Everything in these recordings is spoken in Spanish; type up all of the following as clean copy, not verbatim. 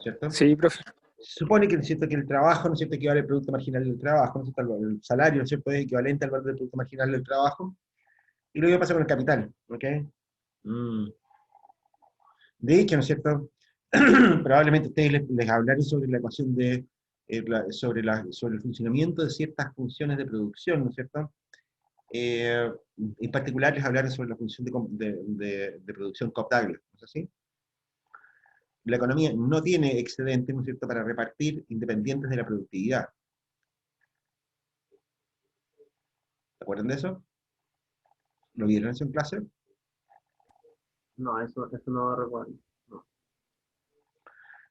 ¿cierto? Sí, profe. Se supone que, ¿no es cierto?, que el trabajo, ¿no es cierto?, equivale al producto marginal del trabajo, ¿no es cierto?, el salario, ¿no es cierto?, es equivalente al valor del producto marginal del trabajo, y lo mismo pasa con el capital, ¿ok? Mm. De hecho, ¿no es cierto?, probablemente ustedes les hablaré sobre la ecuación de, sobre el funcionamiento de ciertas funciones de producción, ¿no es cierto? En particular les hablaré sobre la función de producción Cobb-Douglas, ¿no es así? La economía no tiene excedentes, ¿no es cierto?, para repartir independientes de la productividad. ¿Se acuerdan de eso? ¿Lo vieron eso en clase? No, eso no recuerdo. No.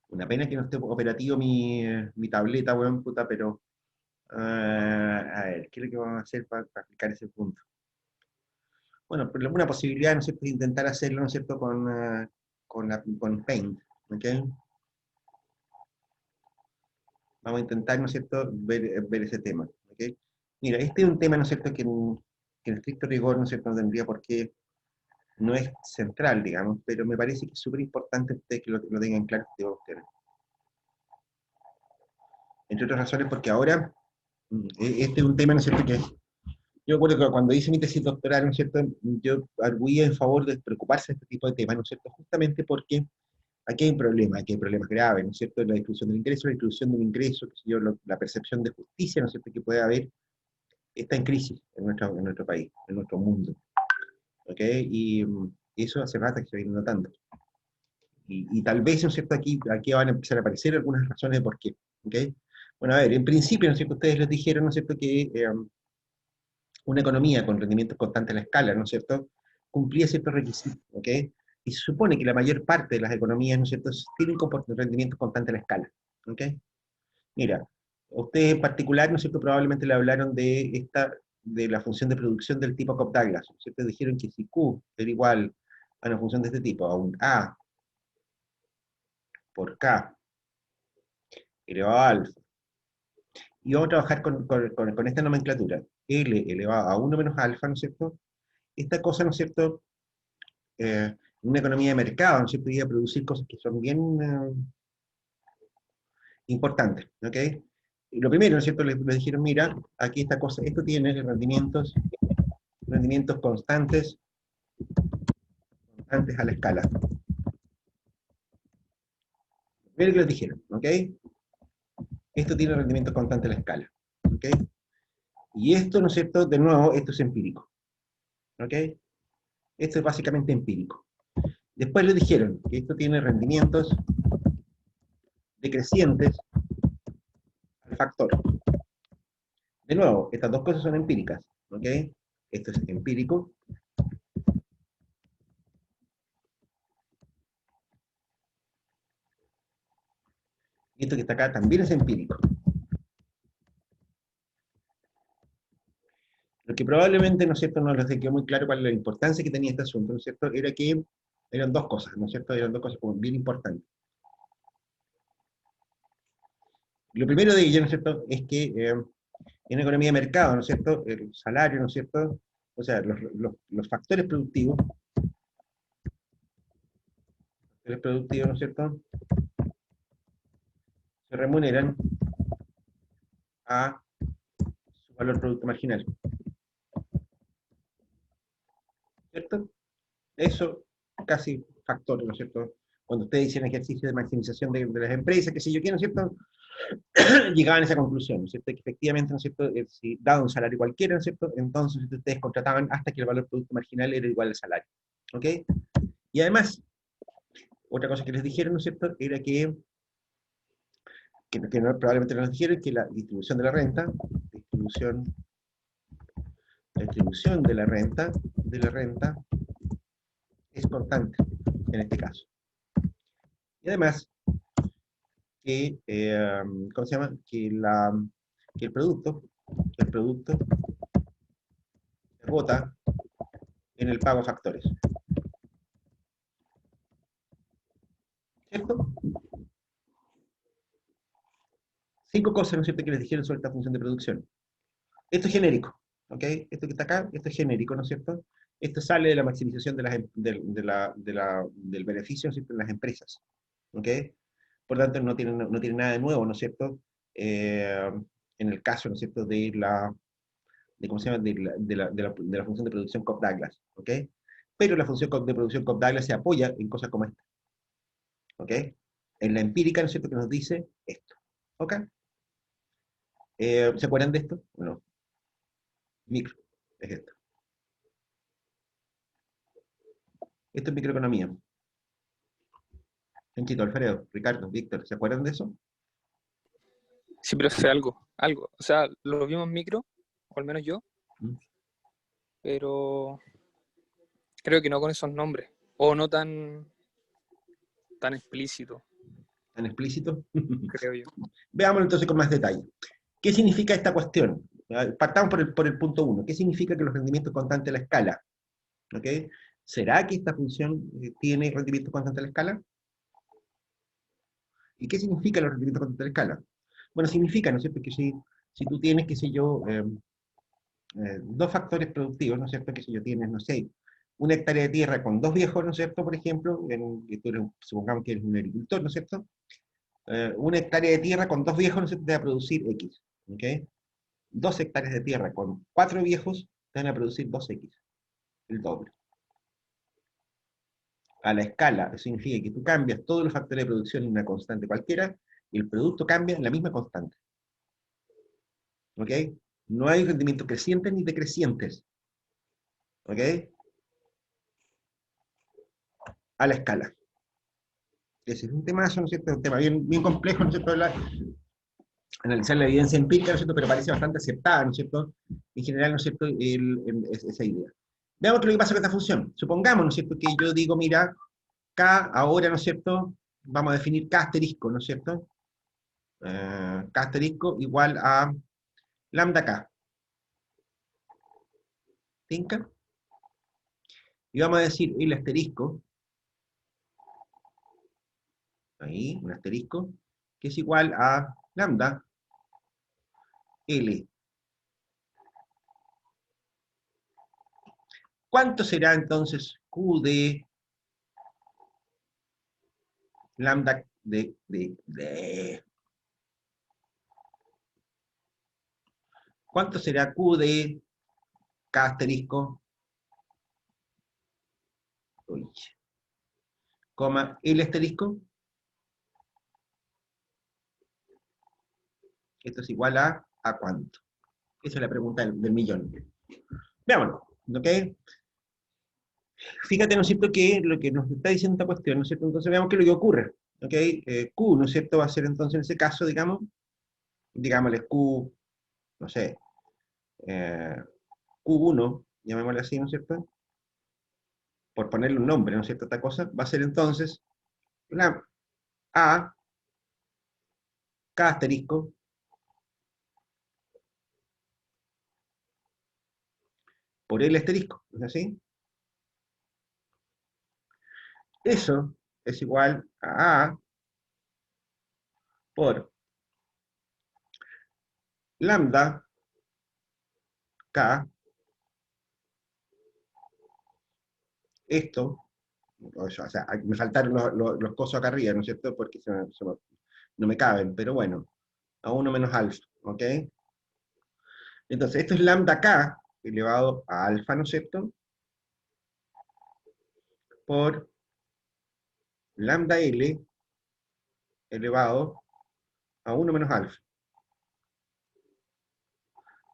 Una pena que no esté operativo mi tableta, weón, puta, pero... a ver, ¿qué es lo que vamos a hacer para aplicar ese punto? Bueno, pero una posibilidad, ¿no es cierto?, de intentar hacerlo, ¿no es cierto?, con Paint, ¿ok? Vamos a intentar, ¿no es cierto?, ver ese tema, ¿ok? Mira, este es un tema, ¿no es cierto?, que en estricto rigor, ¿no es cierto?, no tendría por qué, no es central, digamos, pero me parece que es súper importante ustedes que lo tengan claro que va a obtener. Entre otras razones, porque ahora, este es un tema, ¿no es cierto?, que yo recuerdo que cuando hice mi tesis doctoral, ¿no es cierto?, yo arguía en favor de preocuparse de este tipo de temas, ¿no es cierto?, justamente porque aquí hay un problema, aquí hay problemas graves, ¿no es cierto?, la distribución del ingreso, la distribución del ingreso, qué sé yo, la percepción de justicia, ¿no es cierto?, que puede haber, está en crisis en nuestro país, en nuestro mundo, ¿ok? Y eso hace rato que se viene notando. Y tal vez, ¿no es cierto?, aquí van a empezar a aparecer algunas razones de por qué, ¿ok? Bueno, a ver, en principio, ¿no es cierto?, ustedes les dijeron, ¿no es cierto?, que una economía con rendimientos constantes a la escala, ¿no es cierto?, cumplía ciertos requisitos, ¿ok? Y se supone que la mayor parte de las economías, ¿no es cierto?, tienen rendimientos constantes a la escala, ¿ok? Mira, ustedes en particular, ¿no es cierto?, probablemente le hablaron de la función de producción del tipo Cobb-Douglas, ¿no es cierto? Dijeron que si Q era igual a una función de este tipo, a un A por K elevado a alfa, y vamos a trabajar con esta nomenclatura, L elevado a 1 menos alfa, ¿no es cierto? Esta cosa, ¿no es cierto?, una economía de mercado, ¿no es cierto?, iba a producir cosas que son bien importantes, ¿ok? Y lo primero, ¿no es cierto?, le dijeron, mira, aquí esta cosa, esto tiene rendimientos constantes a la escala. Primero que les dijeron, ¿ok? Esto tiene rendimientos constantes a la escala, ¿ok? Y esto, ¿no es cierto?, de nuevo, esto es empírico, ¿ok? Esto es básicamente empírico. Después les dijeron que esto tiene rendimientos decrecientes al factor. De nuevo, estas dos cosas son empíricas, ¿ok? Esto es empírico. Y esto que está acá también es empírico. Lo que probablemente, ¿no es cierto?, no les quedó muy claro cuál era la importancia que tenía este asunto, ¿no es cierto?, era que eran dos cosas, ¿no es cierto?, eran dos cosas como bien importantes. Lo primero de ello, ¿no es cierto?, es que en una economía de mercado, ¿no es cierto?, el salario, ¿no es cierto?, o sea, los factores productivos, ¿no es cierto?, se remuneran a su valor producto marginal, ¿cierto? Eso, casi factor, ¿no es cierto? Cuando ustedes hicieron ejercicio de maximización de las empresas, qué sé yo qué, ¿no es cierto?, llegaban a esa conclusión, ¿no es cierto?, que efectivamente, ¿no es cierto?, si daba un salario cualquiera, ¿no es cierto?, entonces ustedes contrataban hasta que el valor producto marginal era igual al salario, ¿ok? Y además, otra cosa que les dijeron, ¿no es cierto?, era probablemente no les dijeron que la distribución de la renta, la distribución de la renta es constante, en este caso. Y además, que, ¿cómo se llama?, que el producto se agota en el pago a factores. ¿Cierto? 5 cosas, ¿no es cierto?, que les dijeron sobre esta función de producción. Esto es genérico, ¿ok? Esto que está acá, esto es genérico, ¿no es cierto? Esto sale de la maximización del beneficio, ¿no es cierto?, en las empresas. ¿ok? Por lo tanto, no tiene nada de nuevo, ¿no es cierto? En el caso, ¿no es cierto?, ¿cómo se llama?, de la función de producción Cobb-Douglas, ¿ok? Pero la función de producción Cobb-Douglas se apoya en cosas como esta, ¿ok? En la empírica, ¿no es cierto?, que nos dice esto, ¿ok? ¿Se acuerdan de esto? Bueno, micro, es esto. Esto es microeconomía. Enchito, Alfredo, Ricardo, Víctor, ¿se acuerdan de eso? Sí, pero sé algo. O sea, lo vimos micro, o al menos yo, ¿Mm? pero creo que no con esos nombres, o no tan explícito, ¿Tan explícito? creo yo. Veámoslo entonces con más detalle. ¿Qué significa esta cuestión? Partamos por el punto 1. ¿Qué significa que los rendimientos constantes a la escala? ¿Ok? ¿Será que esta función tiene rendimientos constantes a la escala? ¿Y qué significa los rendimientos constantes a la escala? Bueno, significa, ¿no es cierto?, que si tú tienes, qué sé yo, dos factores productivos, ¿no es cierto?, que si yo tienes, no sé, una hectárea de tierra con dos viejos, ¿no es cierto?, por ejemplo, que tú supongamos que eres un agricultor, ¿no es cierto?, una hectárea de tierra con dos viejos, ¿no es cierto?, te va a producir X, ¿ok? 2 hectáreas de tierra con 4 viejos te van a producir 2X, el doble. A la escala, eso significa que tú cambias todos los factores de producción en una constante cualquiera, y el producto cambia en la misma constante. ¿Ok? No hay rendimientos crecientes ni decrecientes. ¿Ok? A la escala. Ese es un temazo, ¿no es cierto? Un tema bien, bien complejo, ¿no es cierto? Analizar la evidencia empírica, ¿no es cierto? Pero parece bastante aceptada, ¿no es cierto? En general, ¿no es cierto? Esa idea. Veamos qué es lo que pasa con esta función. Supongamos, ¿no es cierto?, que yo digo, mira, K ahora, ¿no es cierto?, vamos a definir K asterisco, ¿no es cierto? K asterisco igual a lambda K. ¿Tinca? Y vamos a decir el asterisco, ahí, un asterisco, que es igual a lambda L. ¿Cuánto será entonces Q de lambda ¿Cuánto será Q de K asterisco? Uy, coma L asterisco? Esto es igual ¿a cuánto? Esa es la pregunta del millón. Veámoslo, ¿ok? Fíjate, ¿no es cierto?, que lo que nos está diciendo esta cuestión, ¿no es cierto? Entonces veamos qué es lo que ocurre, ¿ok? Q, ¿no es cierto?, va a ser entonces en ese caso, digámosle Q, no sé, eh, Q1, llamémosle así, ¿no es cierto?, por ponerle un nombre, ¿no es cierto?, esta cosa, va a ser entonces la A, K asterisco, por L asterisco, ¿es así? Eso es igual a A por lambda K, esto, o sea, me faltaron los cosos acá arriba, ¿no es cierto?, porque no me caben, pero bueno, a 1 menos alfa, ¿ok? Entonces, esto es lambda K elevado a alfa, ¿no es cierto?, por lambda L elevado a 1 menos alfa.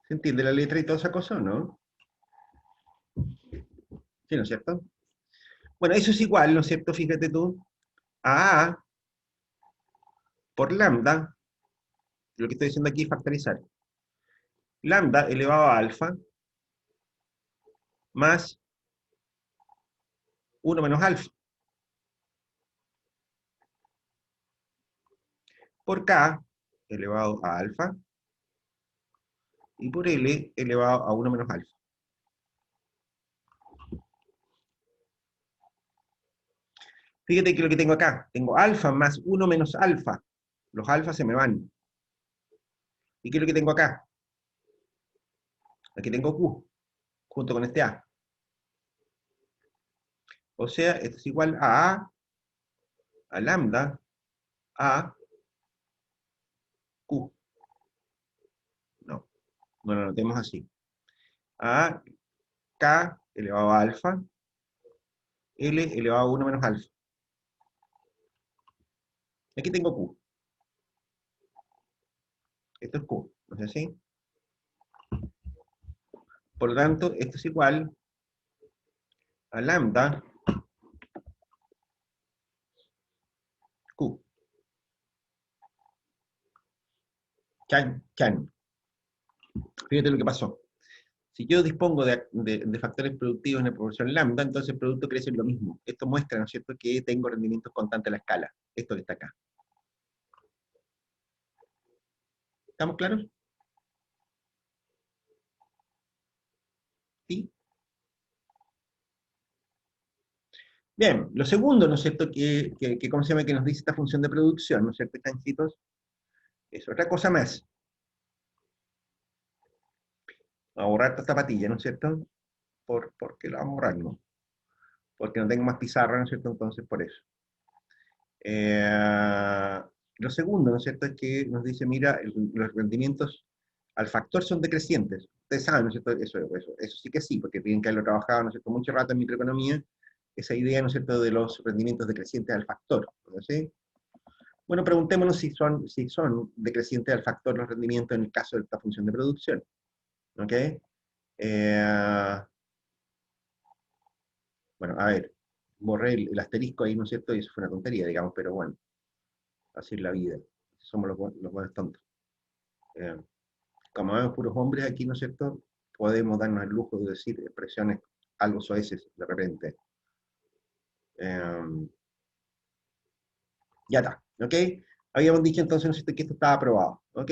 ¿Se entiende la letra y toda esa cosa o no? ¿Sí, no es cierto? Bueno, eso es igual, ¿no es cierto? Fíjate tú, a por lambda, lo que estoy diciendo aquí es factorizar, lambda elevado a alfa más 1 menos alfa, por K elevado a alfa, y por L elevado a 1 menos alfa. Fíjate que lo que tengo acá, tengo alfa más 1 menos alfa. Los alfas se me van. ¿Y qué es lo que tengo acá? Aquí tengo Q, junto con este A. O sea, esto es igual a lambda A, Q. No, no lo anotemos así. A, K elevado a alfa, L elevado a 1 menos alfa. Aquí tengo Q. Esto es Q, ¿no es así? Por lo tanto, esto es igual a lambda Q. Chan, chan. Fíjate lo que pasó. Si yo dispongo de factores productivos en la proporción lambda, entonces el producto crece en lo mismo. Esto muestra, ¿no es cierto?, que tengo rendimientos constantes a la escala. Esto que está acá. ¿Estamos claros? ¿Sí? Bien, lo segundo, ¿no es cierto?, ¿cómo se llama?, que nos dice esta función de producción, ¿no es cierto?, chanchitos, es otra cosa más. Vamos a borrar esta zapatilla, ¿no es cierto? ¿Por qué la vamos a borrar? No. Porque no tengo más pizarra, ¿no es cierto? Entonces, por eso. Lo segundo, ¿no es cierto?, es que nos dice, mira, los rendimientos al factor son decrecientes. Ustedes saben, ¿no es cierto?, eso sí que sí, porque tienen que haberlo trabajado, ¿no es cierto?, mucho rato en microeconomía, esa idea, ¿no es cierto?, de los rendimientos decrecientes al factor, ¿no es así? Bueno, preguntémonos si son decrecientes al factor los rendimientos en el caso de esta función de producción. ¿Ok? Bueno, a ver, borré el asterisco ahí, ¿no es cierto? Y eso fue una tontería, digamos, pero bueno, así es la vida. Somos los buenos tontos. Como vemos puros hombres aquí, ¿no es cierto?, podemos darnos el lujo de decir expresiones algo soeces de repente. Ya está, ¿ok? Habíamos dicho entonces, ¿no es cierto?, que esto estaba aprobado, ¿ok?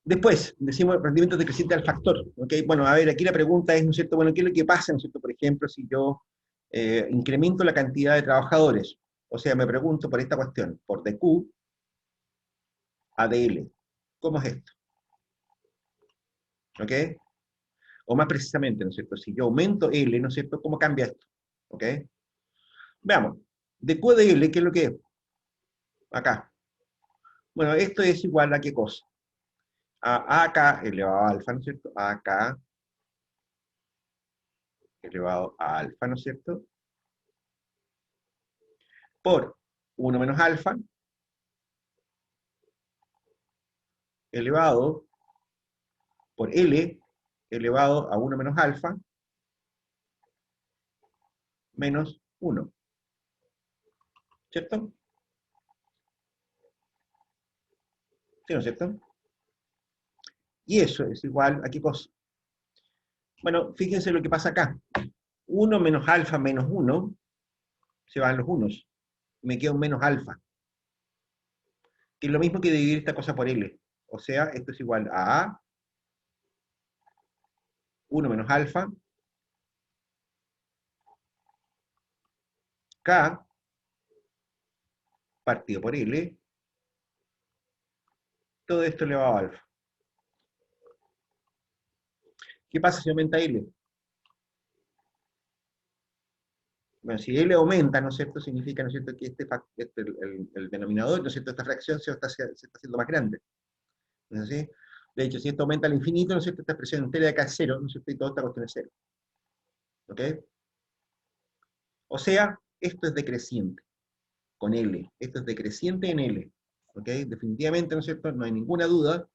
Después, decimos rendimiento decreciente al factor, ¿ok? Bueno, a ver, aquí la pregunta es, ¿no es cierto?, bueno, ¿qué es lo que pasa, ¿no es cierto?, por ejemplo, si yo incremento la cantidad de trabajadores? O sea, me pregunto por esta cuestión, por dQ a dL. ¿Cómo es esto? ¿Ok? O más precisamente, ¿no es cierto?, si yo aumento L, ¿no es cierto?, ¿cómo cambia esto? ¿Ok? Veamos. dQ de L, ¿qué es lo que es? Acá. Bueno, esto es igual a ¿qué cosa? A AK elevado a alfa, ¿no es cierto? AK elevado a alfa, ¿no es cierto? Por 1 menos alfa elevado por L elevado a 1 menos alfa menos 1. ¿Cierto? ¿Sí, no es cierto? Y eso es igual a ¿qué cosa? Bueno, fíjense lo que pasa acá. 1 menos alfa menos 1, se van los unos. Me queda un menos alfa. Que es lo mismo que dividir esta cosa por L. O sea, esto es igual a 1 menos alfa, K, partido por L, todo esto elevado a alfa. ¿Qué pasa si aumenta L? Bueno, si L aumenta, ¿no es cierto?, significa, ¿no es cierto?, que el denominador, ¿no es cierto?, esta fracción se está haciendo más grande. ¿No es así? De hecho, si esto aumenta al infinito, ¿no es cierto?, esta expresión entera de acá es cero, ¿no es cierto?, y toda esta cuestión es cero. ¿Ok? O sea, esto es decreciente, con L. Esto es decreciente en L. ¿Ok? Definitivamente, ¿no es cierto?, no hay ninguna duda,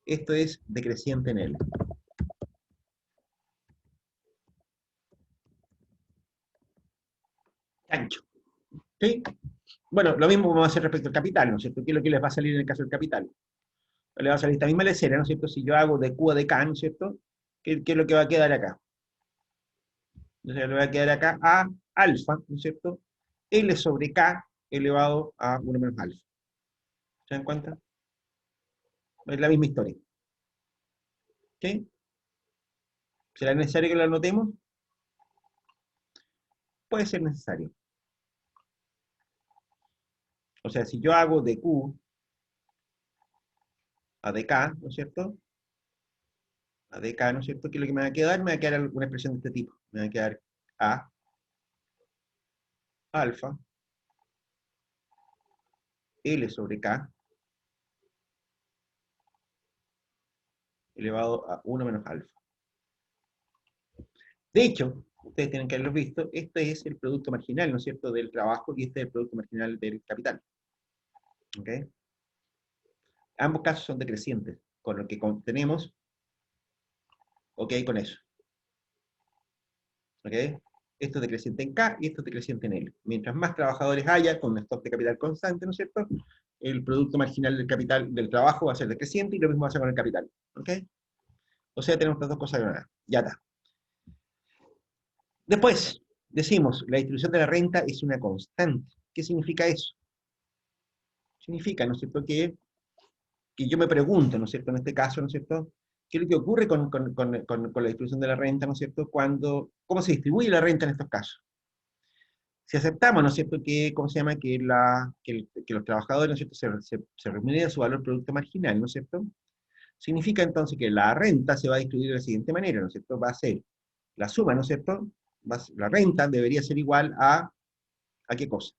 esto es decreciente en L. Ancho. ¿Sí? Bueno, lo mismo vamos a hacer respecto al capital, ¿no es cierto? ¿Qué es lo que les va a salir en el caso del capital? Le va a salir esta misma lecera, ¿no es cierto? Si yo hago de Q a de K, ¿no es cierto? ¿Qué es lo que va a quedar acá? Entonces le va a quedar acá a alfa, ¿no es cierto? L sobre K elevado a 1 menos alfa. ¿Se dan cuenta? Es la misma historia. ¿Sí? ¿Será necesario que lo anotemos? Puede ser necesario. O sea, si yo hago de Q a de K, ¿no es cierto? A de K, ¿no es cierto? ¿Qué es lo que me va a quedar? Me va a quedar alguna expresión de este tipo. Me va a quedar A alfa L sobre K elevado a 1 menos alfa. De hecho, ustedes tienen que haberlo visto, este es el producto marginal, ¿no es cierto?, del trabajo, y este es el producto marginal del capital. ¿Ok? Ambos casos son decrecientes, con lo que tenemos, ok, con eso. ¿Ok? Esto es decreciente en K y esto es decreciente en L. Mientras más trabajadores haya con un stock de capital constante, ¿no es cierto?, el producto marginal del capital del trabajo va a ser decreciente y lo mismo va a ser con el capital. ¿Ok? O sea, tenemos estas dos cosas granadas. Ya está. Después, decimos, la distribución de la renta es una constante. ¿Qué significa eso? Significa, ¿no es cierto?, que yo me pregunto, ¿no es cierto?, en este caso, ¿no es cierto?, ¿qué es lo que ocurre con la distribución de la renta, ¿no es cierto?, ¿cómo se distribuye la renta en estos casos? Si aceptamos, ¿no es cierto?, ¿cómo se llama?, que los trabajadores, ¿no es cierto?, se remuneren su valor producto marginal, ¿no es cierto?, significa entonces que la renta se va a distribuir de la siguiente manera, ¿no es cierto?, va a ser la suma, ¿no es cierto?, la renta debería ser igual ¿a qué cosa?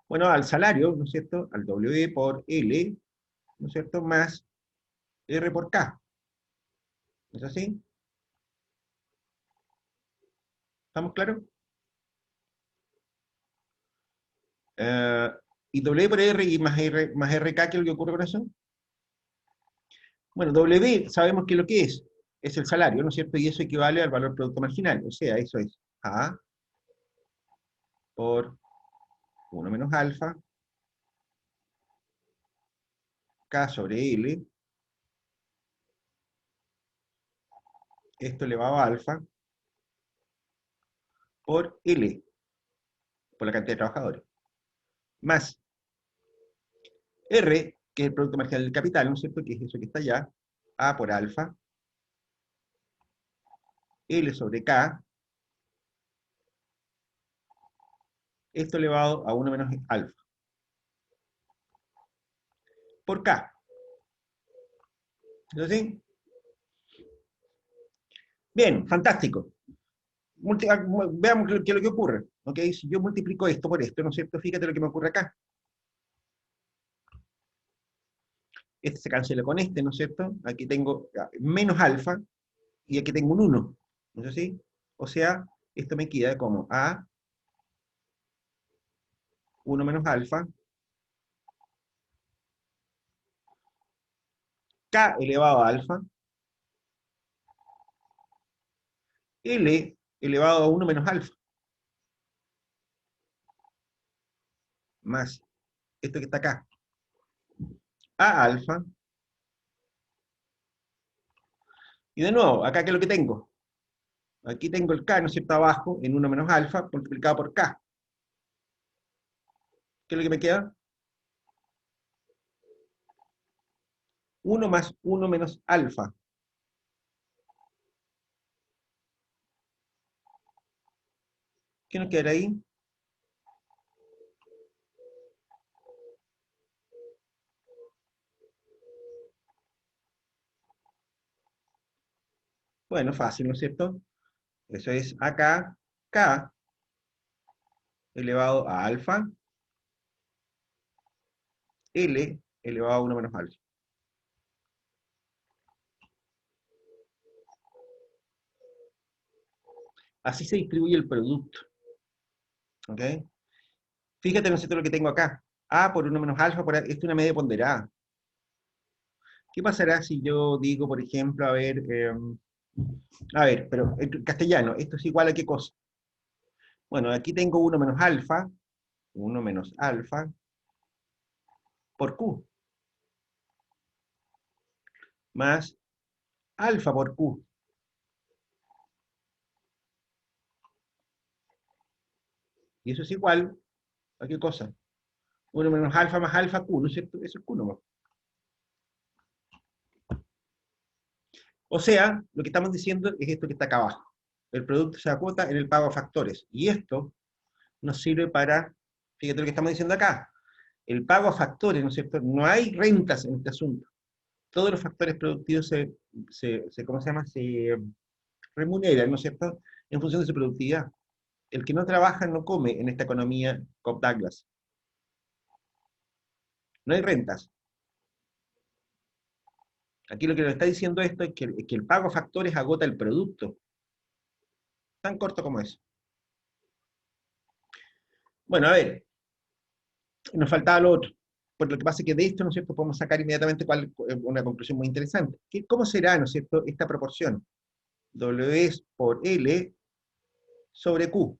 Bueno, al salario, ¿no es cierto?, al W por L, ¿no es cierto?, más R por K. ¿Es así? ¿Estamos claros? Y W por R y más RK, ¿qué es lo que ocurre con eso? Bueno, W sabemos que lo que es el salario, ¿no es cierto? Y eso equivale al valor producto marginal, o sea, eso es A por 1 menos alfa, K sobre L, esto elevado a alfa, por L, por la cantidad de trabajadores, más R, que es el producto marginal del capital, ¿no es cierto?, que es eso que está allá, A por alfa, L sobre K, esto elevado a 1 menos alfa, por K. ¿Es así? Bien, fantástico. Veamos qué es lo que ocurre. ¿Ok? Si yo multiplico esto por esto, ¿no es cierto? Fíjate lo que me ocurre acá. Este se cancela con este, ¿no es cierto? Aquí tengo menos alfa, y aquí tengo un 1. ¿No es así? O sea, esto me queda como A, 1 menos alfa, K elevado a alfa, L elevado a 1 menos alfa, más esto que está acá, A alfa, y de nuevo, acá ¿qué es lo que tengo? Aquí tengo el K, ¿no es cierto?, abajo, en 1 menos alfa, multiplicado por K. ¿Qué es lo que me queda? 1 más 1 menos alfa. ¿Qué nos quedará ahí? Bueno, fácil, ¿no es cierto? Eso es acá, K elevado a alfa, L elevado a 1 menos alfa. Así se distribuye el producto. ¿Ok? Fíjate, ¿no es cierto?, lo que tengo acá. A por 1 menos alfa, esto es una media ponderada. ¿Qué pasará si yo digo, por ejemplo, pero en castellano, ¿esto es igual a qué cosa? Bueno, aquí tengo 1 menos alfa, por Q, más alfa por Q. Y eso es igual a qué cosa? 1 menos alfa más alfa Q, ¿no es cierto? Eso es Q nomás. O sea, lo que estamos diciendo es esto que está acá abajo. El producto se acota en el pago a factores. Y esto nos sirve para, fíjate lo que estamos diciendo acá, el pago a factores, ¿no es cierto? No hay rentas en este asunto. Todos los factores productivos ¿cómo se llama? Se remuneran, ¿no es cierto?, en función de su productividad. el que no trabaja no come en esta economía Cobb-Douglas. No hay rentas. Aquí lo que nos está diciendo esto es que el pago a factores agota el producto. Tan corto como eso. Bueno, a ver, nos faltaba lo otro. Por lo que pasa es que de esto, ¿no es cierto?, podemos sacar inmediatamente una conclusión muy interesante. ¿Cómo será, ¿no es cierto?, esta proporción? W por L sobre Q.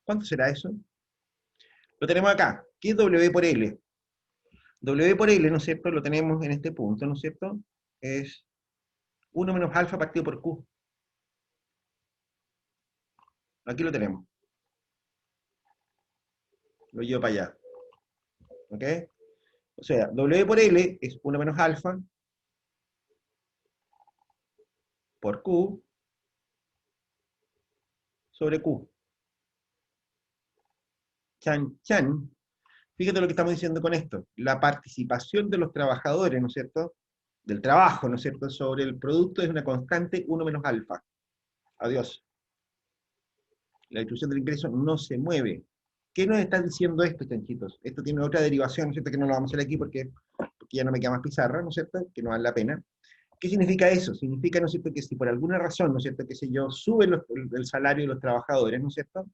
¿Cuánto será eso? Lo tenemos acá. ¿Qué es W por L? W por L, ¿no es cierto?, lo tenemos en este punto, ¿no es cierto? Es 1 menos alfa partido por Q. Aquí lo tenemos. Lo llevo para allá. ¿Ok? O sea, W por L es 1 menos alfa por Q sobre Q. Chan, chan. Fíjate lo que estamos diciendo con esto. La participación de los trabajadores, ¿no es cierto?, del trabajo, ¿no es cierto?, sobre el producto es una constante 1 menos alfa. Adiós. La distribución del ingreso no se mueve. ¿Qué nos está diciendo esto, chanchitos? Esto tiene otra derivación, ¿no es cierto?, que no lo vamos a hacer aquí porque ya no me queda más pizarra, ¿no es cierto?, que no vale la pena. ¿Qué significa eso? Significa, ¿no es cierto?, que si por alguna razón, ¿no es cierto?, que si yo, sube el salario de los trabajadores, ¿no es cierto?,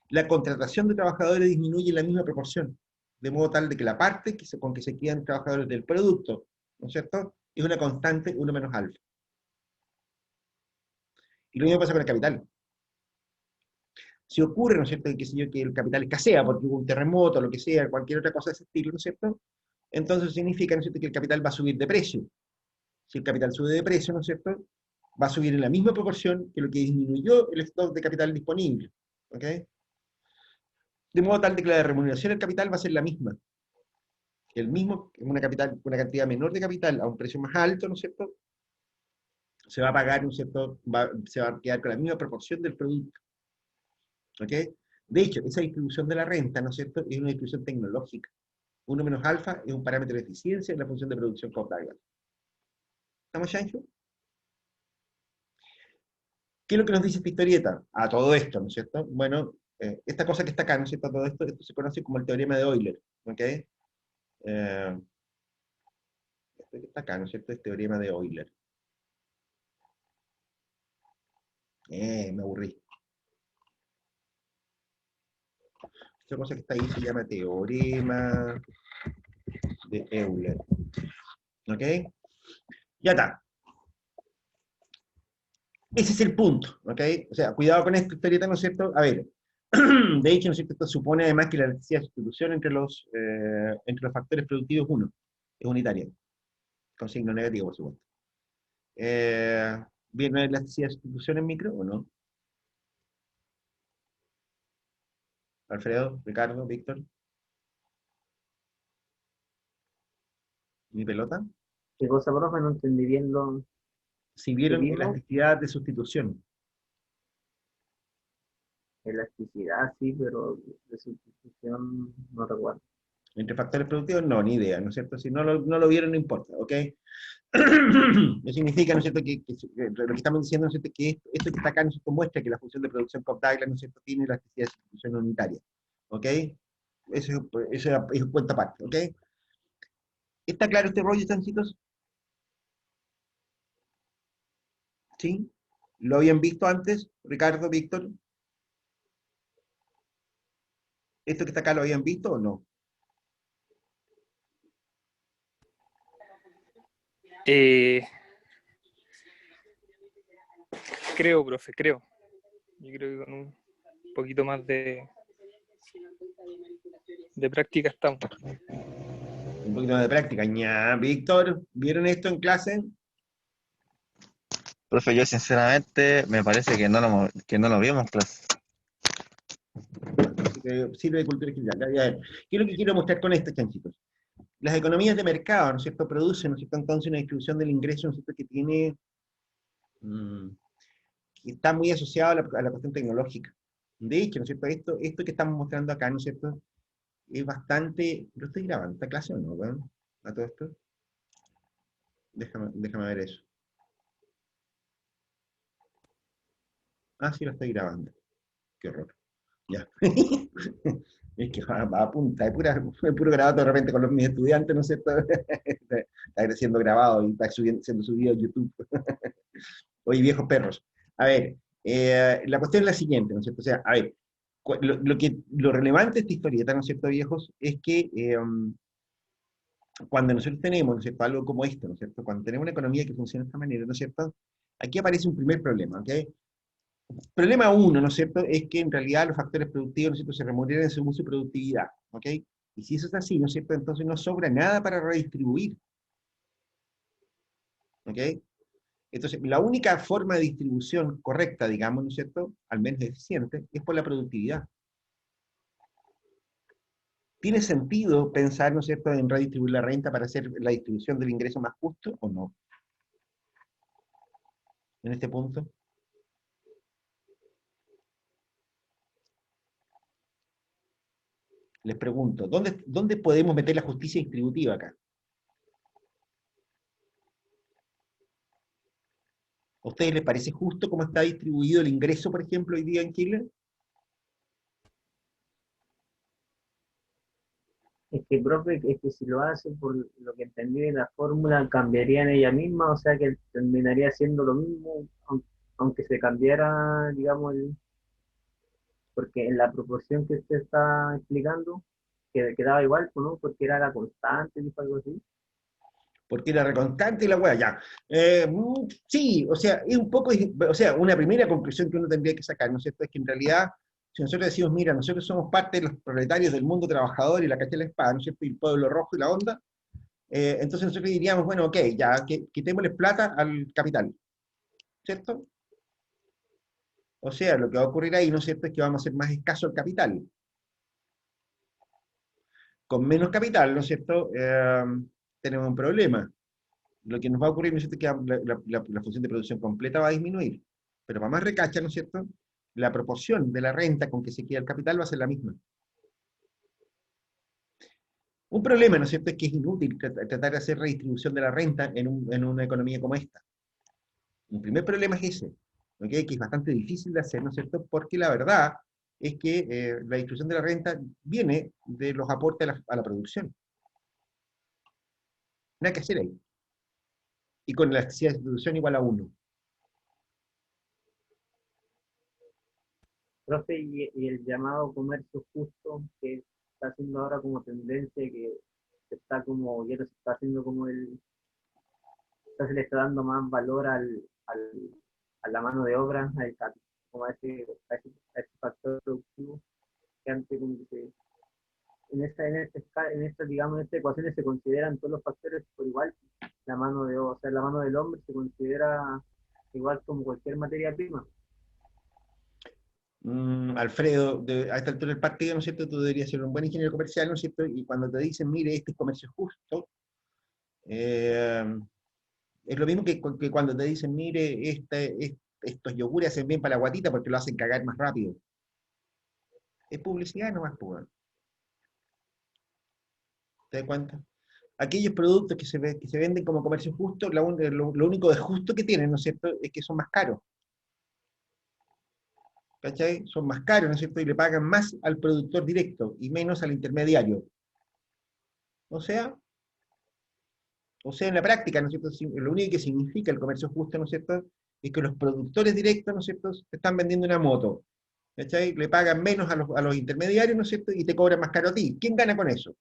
la contratación de trabajadores disminuye en la misma proporción, de modo tal de que la parte con que se quedan trabajadores del producto, ¿no es cierto?, es una constante 1 menos alfa. Y lo mismo pasa con el capital. Si ocurre, ¿no es cierto?, que el capital escasea porque hubo un terremoto, lo que sea, cualquier otra cosa de ese estilo, ¿no es cierto?, entonces significa, ¿no es cierto?, que el capital va a subir de precio. Si el capital sube de precio, ¿no es cierto?, va a subir en la misma proporción que lo que disminuyó el stock de capital disponible. ¿Ok? De modo tal de que la remuneración del capital va a ser la misma. Una cantidad menor de capital a un precio más alto, ¿no es cierto?, se va a pagar, ¿no es cierto?, se va a quedar con la misma proporción del producto. ¿Ok? De hecho, esa distribución de la renta, ¿no es cierto?, es una distribución tecnológica. 1 menos alfa es un parámetro de eficiencia en la función de producción Cobb-Douglas. ¿Estamos, Chancho? ¿Qué es lo que nos dice esta historieta? A todo esto, ¿no es cierto? Bueno, esta cosa que está acá, ¿no es cierto? Todo esto se conoce como el teorema de Euler. ¿Ok? Esto que está acá, ¿no es cierto? Es teorema de Euler. Me aburrí. Esta cosa que está ahí se llama teorema de Euler. ¿Ok? Ya está. Ese es el punto, ¿ok? O sea, cuidado con esta historieta, ¿no es cierto? A ver, de hecho, ¿no es cierto?, esto supone además que la necesidad de sustitución entre los factores productivos es unitaria, con signo negativo, por supuesto. Bien, ¿no hay elasticidad de sustitución en micro o no? Alfredo, Ricardo, Víctor. ¿Mi pelota? ¿Qué cosa, profe? No entendí bien lo Si que vieron vimos. elasticidad de sustitución. Elasticidad, sí, pero de sustitución no recuerdo. Entre factores productivos, no, ni idea, ¿no es cierto? Si no lo vieron, no importa, ¿ok? Eso significa, ¿no es cierto?, que lo que estamos diciendo, ¿no es cierto?, que esto que está acá, ¿no es cierto?, muestra que la función de producción Cobb-Douglas, ¿no es cierto?, tiene elasticidad de sustitución unitaria, ¿ok? Eso es cuenta aparte, ¿ok? ¿Está claro este rollo, chancitos? ¿Sí? ¿Lo habían visto antes, Ricardo, Víctor? ¿Esto que está acá lo habían visto o no? Creo, profe, creo. Yo creo que con un poquito más de práctica estamos. Un poquito más de práctica. Ña, Víctor, ¿vieron esto en clase? Profe, yo sinceramente me parece que no lo vimos en clase. Así que sirve de cultura general. A ver, ¿qué es lo que quiero mostrar con esto, chanchitos? Las economías de mercado, ¿no es cierto?, producen, ¿no es cierto?, entonces una distribución del ingreso, ¿no es cierto?, que tiene, que está muy asociado a la cuestión tecnológica. De hecho, ¿no es cierto?, esto que estamos mostrando acá, ¿no es cierto?, es bastante... ¿Lo estoy grabando esta clase o no, weón? A todo esto. Déjame ver eso. Ah, sí, lo estoy grabando. Qué horror. Ya. Es que va a punta, es puro grabado de repente con mis estudiantes, ¿no es cierto? Está siendo grabado y está siendo subido a YouTube. Oye, viejos perros. A ver, la cuestión es la siguiente, ¿no es cierto? O sea, a ver, lo relevante de esta historieta, ¿no es cierto, viejos? Es que cuando nosotros tenemos, ¿no es cierto?, algo como esto, ¿no es cierto? Cuando tenemos una economía que funciona de esta manera, ¿no es cierto? Aquí aparece un primer problema, ¿ok? Problema uno, ¿no es cierto?, es que en realidad los factores productivos, ¿no es cierto?, se remuneran según su productividad, ¿ok? Y si eso es así, ¿no es cierto?, entonces no sobra nada para redistribuir, ¿ok? Entonces, la única forma de distribución correcta, digamos, ¿no es cierto?, al menos eficiente, es por la productividad. ¿Tiene sentido pensar, ¿no es cierto?, en redistribuir la renta para hacer la distribución del ingreso más justo o no? En este punto. Les pregunto, ¿dónde podemos meter la justicia distributiva acá? ¿A ustedes les parece justo cómo está distribuido el ingreso, por ejemplo, hoy día en Chile? Es que, profe, es que si lo hace por lo que entendí de la fórmula, cambiaría en ella misma, o sea que terminaría siendo lo mismo, aunque se cambiara, digamos, porque en la proporción que usted está explicando, quedaba igual, ¿no? Porque era la constante, dijo algo así. Porque la reconstante y la hueá, ya. Sí, o sea, es un poco, o sea, una primera conclusión que uno tendría que sacar, ¿no es cierto?, es que en realidad, si nosotros decimos, mira, nosotros somos parte de los proletarios del mundo trabajador y la cacha de la espada, ¿no es cierto?, y el pueblo rojo y la onda, entonces nosotros diríamos, bueno, ok, ya, quitémosle plata al capital, ¿cierto? O sea, lo que va a ocurrir ahí, ¿no es cierto?, es que vamos a ser más escaso el capital. Con menos capital, ¿no es cierto?, tenemos un problema. Lo que nos va a ocurrir, ¿no es cierto?, es que la función de producción completa va a disminuir. Pero para más recacha, ¿no es cierto?, la proporción de la renta con que se queda el capital va a ser la misma. Un problema, ¿no es cierto?, es que es inútil tratar de hacer redistribución de la renta en una economía como esta. Un primer problema es ese, ¿ok?, que es bastante difícil de hacer, ¿no es cierto?, porque la verdad es que la distribución de la renta viene de los aportes a la producción. Nada que hacer ahí. Y con la electricidad de producción igual a 1. Profe, y el llamado comercio justo que está haciendo ahora como tendencia, que está como, ya no se está haciendo como se le está dando más valor a la mano de obra, como a ese factor productivo, que antes como que en esta, digamos, en esta ecuación se consideran todos los factores por igual, la mano de obra, o sea, la mano del hombre se considera igual como cualquier materia prima. Alfredo, a esta altura del partido, ¿no es cierto?, tú deberías ser un buen ingeniero comercial, ¿no es cierto?, y cuando te dicen, mire, este es comercio justo, eh, es lo mismo que cuando te dicen, mire, estos yogures hacen bien para la guatita porque lo hacen cagar más rápido. Es publicidad nomás, pues. ¿Te das cuenta? Aquellos productos que se venden como comercio justo, lo único de justo que tienen, ¿no es cierto?, es que son más caros. ¿Cachai? Son más caros, ¿no es cierto? Y le pagan más al productor directo y menos al intermediario. O sea, en la práctica, ¿no es cierto?, lo único que significa el comercio justo, ¿no es cierto?, es que los productores directos, ¿no es cierto?, te están vendiendo una moto. ¿Cachai? Le pagan menos a los intermediarios, ¿no es cierto?, y te cobran más caro a ti. ¿Quién gana con eso?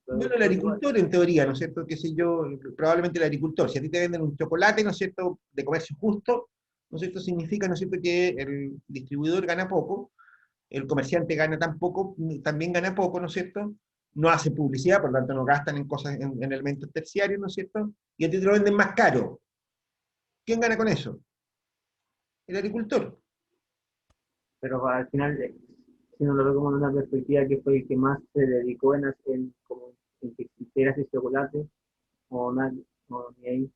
El Bueno, el productor igual. agricultor en teoría, ¿no es cierto?, qué sé yo, probablemente el agricultor. Si a ti te venden un chocolate, ¿no es cierto?, de comercio justo, ¿no es cierto?, significa, ¿no es cierto?, que el distribuidor gana poco, el comerciante gana tan poco, también gana poco, ¿no es cierto? No hacen publicidad, por lo tanto no gastan en cosas, en elementos terciarios, ¿no es cierto? Y a ti te lo venden más caro. ¿Quién gana con eso? El agricultor. Pero al final, si uno lo ve como en una perspectiva que fue el que más se dedicó como en que existiera ese chocolate, o nada, o ni ahí.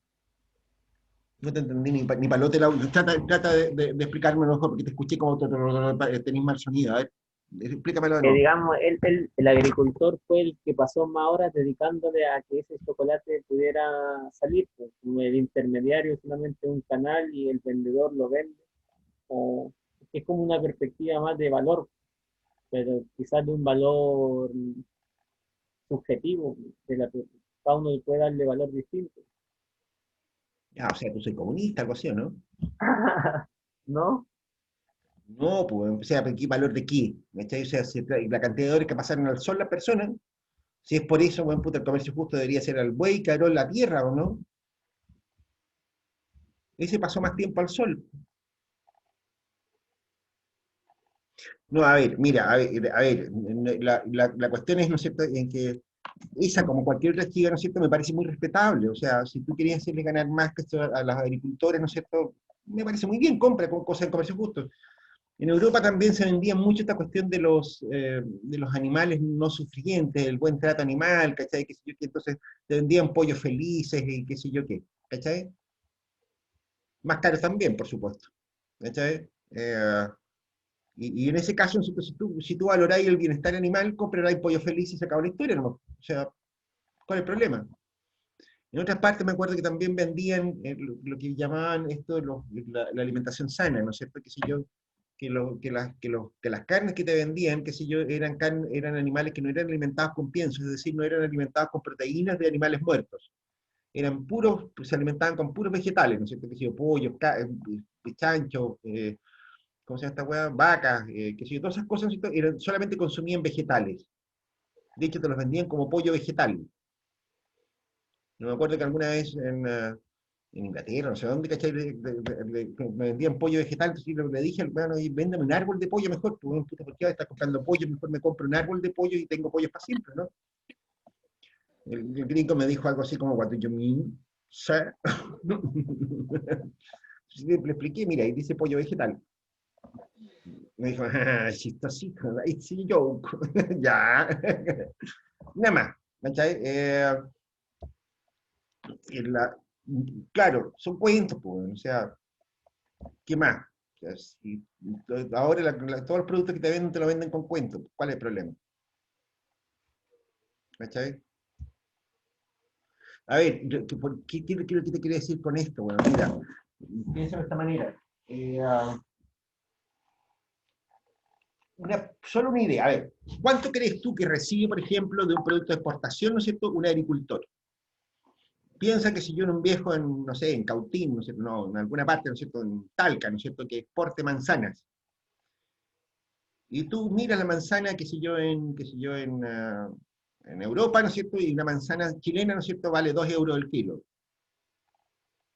No te entendí ni palote. Trata de explicarme mejor, porque te escuché como tenés mal sonido. A ver. Explícamelo de Que nuevo. digamos, el agricultor fue el que pasó más horas dedicándole a que ese chocolate pudiera salir, pues, como el intermediario es solamente un canal y el vendedor lo vende, o es como una perspectiva más de valor, pero quizás de un valor subjetivo, de la que cada uno puede darle valor distinto. Ah, o sea, tú soy comunista, algo así, ¿o no? ¿No? No, pues, o sea, ¿qué valor de qué? ¿Cachai? O sea, la cantidad de horas que pasaron al sol las personas, si es por eso, buen puta, el comercio justo debería ser al buey, caro la tierra, ¿o no? Ese pasó más tiempo al sol. No, a ver, mira, a ver, la cuestión es, ¿no es cierto?, en que esa, como cualquier otra actividad, ¿no es cierto?, me parece muy respetable. O sea, si tú querías hacerle ganar más que esto a los agricultores, ¿no es cierto?, me parece muy bien, compra con cosas en comercio justo. En Europa también se vendía mucho esta cuestión de los animales no sufrientes, el buen trato animal, ¿cachai? Qué sé yo, que entonces te vendían pollos felices y qué sé yo qué, ¿cachai? Más caros también, por supuesto, ¿cachai? Y en ese caso, si tú valoráis el bienestar animal, compraráis pollo feliz y se acabó la historia, ¿no? O sea, ¿cuál es el problema? En otras partes me acuerdo que también vendían lo que llamaban esto, la alimentación sana, ¿no es cierto? Que sé yo, que las carnes que te vendían, qué sé yo, eran animales que no eran alimentados con pienso, es decir, no eran alimentados con proteínas de animales muertos. Eran puros, pues, se alimentaban con puros vegetales, ¿no es cierto? Que sé yo, pollos, chanchos, ¿cómo se llama esta weá? Vacas, qué sé yo, todas esas cosas, ¿no es cierto? Solamente consumían vegetales. De hecho, te los vendían como pollo vegetal. Yo me acuerdo que alguna vez en Inglaterra, no sé dónde, ¿cachai? Me vendían pollo vegetal, entonces le dije al bueno, y véndame un árbol de pollo mejor, pues, bueno, puta, ¿por qué estás comprando pollo? Mejor me compro un árbol de pollo y tengo pollos para siempre, ¿no? El gringo me dijo algo así como, what do you mean, sir? Le expliqué, mira, y dice pollo vegetal. Me dijo, ah, chistosito, sí, joke. Ya. Nada más, ¿cachai? Y claro, son cuentos, pues, o sea, ¿qué más? O sea, ahora todos los productos que te venden te lo venden con cuentos. ¿Cuál es el problema? ¿Cachai? A ver, ¿qué te quería decir con esto? Bueno, mira, piensa de esta manera. Eh, ah, solo una idea. A ver, ¿cuánto crees tú que recibe, por ejemplo, de un producto de exportación, ¿no es cierto?, un agricultor? Piensa que si yo en un viejo, no sé, en Cautín, ¿no es cierto?, no, en alguna parte, ¿no es cierto?, en Talca, ¿no es cierto?, que exporte manzanas. Y tú miras la manzana, en Europa, ¿no es cierto? Y una manzana chilena, ¿no es cierto?, vale 2 euros el kilo.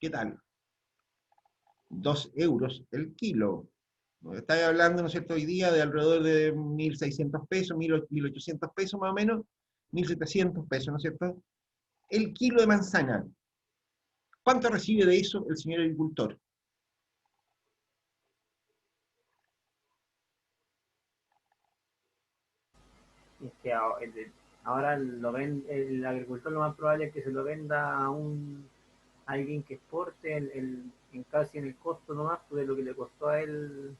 ¿Qué tal? 2 euros el kilo. Estás hablando, ¿no es cierto?, hoy día de alrededor de 1.600 pesos, 1.800 pesos más o menos, 1.700 pesos, ¿no es cierto? El kilo de manzana. ¿Cuánto recibe de eso el señor agricultor? Es que ahora el agricultor lo más probable es que se lo venda a alguien que exporte en casi en el costo nomás pues, de lo que le costó a él,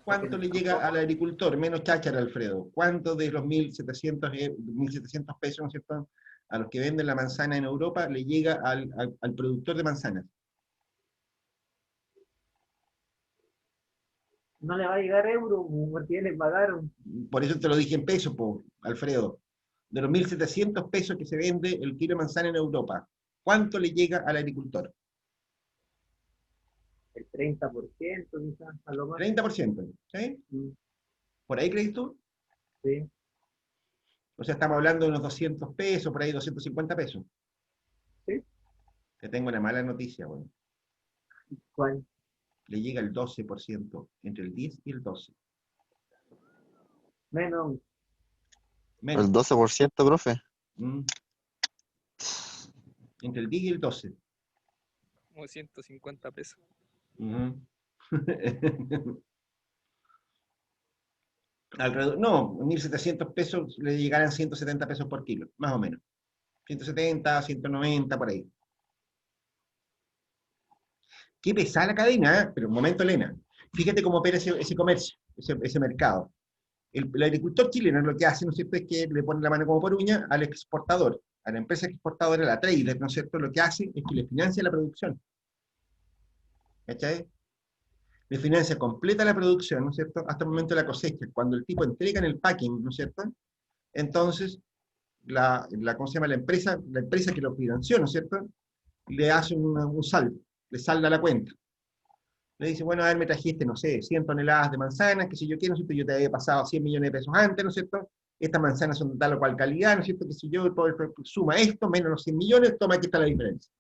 porque ¿Cuánto le llega al agricultor? Menos cháchara, Alfredo. ¿Cuánto de los 1.700 pesos, ¿no es cierto?, a los que venden la manzana en Europa le llega al productor de manzanas? no le va a llegar euro, porque tiene que pagar. Por eso te lo dije en pesos, po, Alfredo. De los 1.700 pesos que se vende el kilo de manzana en Europa, ¿cuánto le llega al agricultor? El 30% quizás, a lo más. 30%. ¿Sí? Mm, ¿Por ahí crees tú? sí, O sea, estamos hablando de unos 200 pesos, por ahí 250 pesos. sí. Te tengo una mala noticia, bueno. ¿Cuál? Le llega el 12%, entre el 10 y el 12. Menos, Menos. El 12%, profe. ¿Mm? Entre el 10 y el 12. Como 150 pesos. Ujú. Alrededor, no, 1.700 pesos le llegarán 170 pesos por kilo, más o menos. 170, 190, por ahí. Qué pesada la cadena, ¿eh? Pero un momento, Elena. Fíjate cómo opera ese comercio, ese mercado. El agricultor chileno lo que hace, ¿no es cierto?, es que le pone la mano como por uña al exportador, a la empresa exportadora, la trader, ¿no es cierto?, lo que hace es que le financia la producción. ¿Cachai? Le financia completa la producción, ¿no es cierto?, hasta el momento de la cosecha. Cuando el tipo entrega en el packing, ¿no es cierto?, entonces, ¿cómo se llama? La empresa que lo financió, ¿no es cierto?, le hace un saldo, le salda la cuenta. Le dice, bueno, a ver, me trajiste, no sé, 100 toneladas de manzanas, que si yo quiero, ¿no es cierto? Yo te había pasado 100 millones de pesos antes, ¿no es cierto? Estas manzanas son de tal o cual calidad, ¿no es cierto? Que si yo todo esto, suma esto, menos los 100 millones, toma, aquí está la diferencia.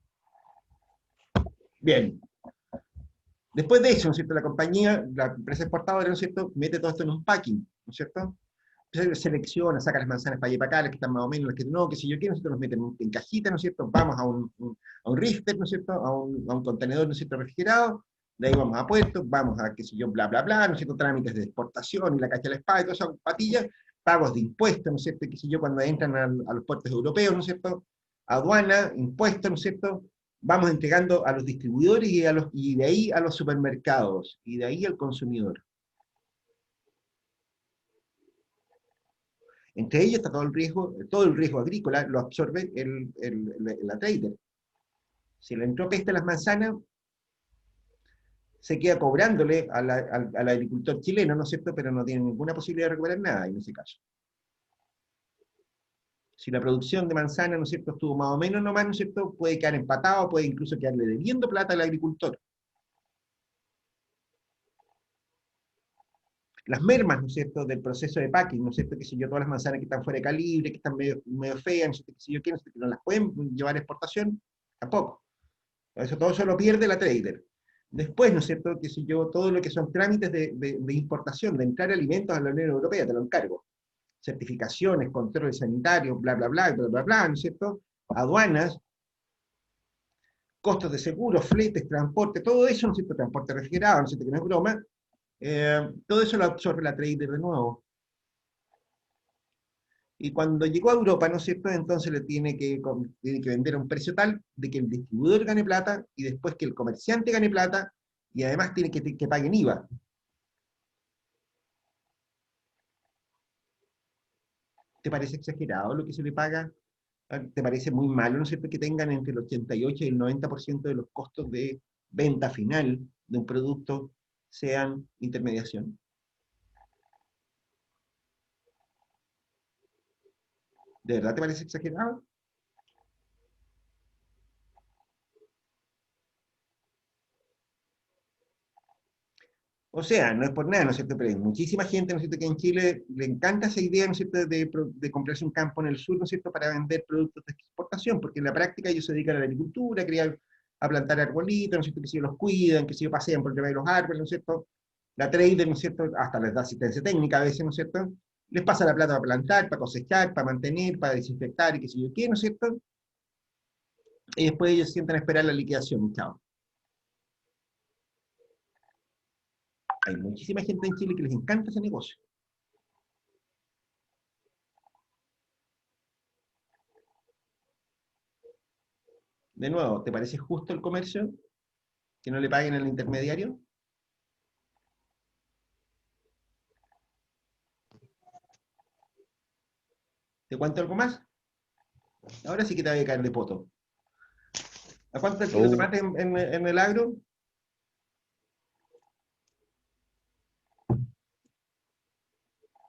Bien. Después de eso, ¿no es cierto? La compañía, la empresa exportadora, ¿no es cierto?, mete todo esto en un packing, ¿no es cierto? Entonces selecciona, saca las manzanas para allá y para acá, las que están más o menos, las que no, que si yo quiero, ¿no es cierto?, los meten en cajita, ¿no es cierto? Vamos a un rifter, ¿no es cierto?, a un contenedor, ¿no es cierto?, refrigerado, de ahí vamos a puertos, vamos a, qué sé yo, bla, bla, bla, ¿no es cierto?, trámites de exportación y la cacha de la espada y todas esas patillas, pagos de impuestos, ¿no es cierto?, qué sé yo, cuando entran a los puertos europeos, ¿no es cierto?, aduana, impuestos, ¿no es cierto?, vamos entregando a los distribuidores y de ahí a los supermercados, y de ahí al consumidor. Entre ellos está todo el riesgo agrícola lo absorbe la trader. Si le entró peste a las manzanas, se queda cobrándole al agricultor chileno, ¿no es cierto?, pero no tiene ninguna posibilidad de recuperar nada en ese caso. Si la producción de manzana, ¿no es cierto?, estuvo más o menos nomás, ¿no es cierto?, puede quedar empatado, puede incluso quedarle debiendo plata al agricultor. Las mermas, ¿no es cierto?, del proceso de packing, ¿no es cierto?, que si yo, todas las manzanas que están fuera de calibre, que están medio feas, ¿no es cierto?, que si yo quiero, que no las pueden llevar a exportación, tampoco. Todo eso lo pierde la trader. Después, ¿no es cierto?, que si yo, todo lo que son trámites de importación, de entrar alimentos a la Unión Europea, te lo encargo. Certificaciones, controles sanitarios, bla, bla, bla, bla, bla, bla, ¿no es cierto? Aduanas, costos de seguro, fletes, transporte, todo eso, ¿no es cierto?, transporte refrigerado, ¿no es cierto?, que no es broma, todo eso lo absorbe la trader de nuevo. Y cuando llegó a Europa, ¿no es cierto?, entonces tiene que vender a un precio tal de que el distribuidor gane plata y después que el comerciante gane plata y además tiene que paguen IVA. ¿Te parece exagerado lo que se le paga? ¿Te parece muy malo, ¿no es cierto?, que tengan entre el 88 y el 90% de los costos de venta final de un producto sean intermediación? ¿De verdad te parece exagerado? O sea, no es por nada, ¿no es cierto? Pero hay muchísima gente, ¿no es cierto?, que en Chile le encanta esa idea, ¿no es cierto?, de comprarse un campo en el sur, ¿no es cierto?, para vender productos de exportación, porque en la práctica ellos se dedican a la agricultura, a plantar arbolitos, ¿no es cierto?, que si ellos los cuidan, que si ellos pasean por debajo de los árboles, ¿no es cierto? La trader, ¿no es cierto?, hasta les da asistencia técnica a veces, ¿no es cierto?, les pasa la plata para plantar, para cosechar, para mantener, para desinfectar y qué sé yo qué, ¿no es cierto? Y después ellos se sientan a esperar la liquidación, chao. Hay muchísima gente en Chile que les encanta ese negocio. De nuevo, ¿te parece justo el comercio? ¿Que no le paguen al intermediario? ¿Te cuento algo más? Ahora sí que te voy a caer de poto. ¿A cuánto está el kilo de tomate en el agro?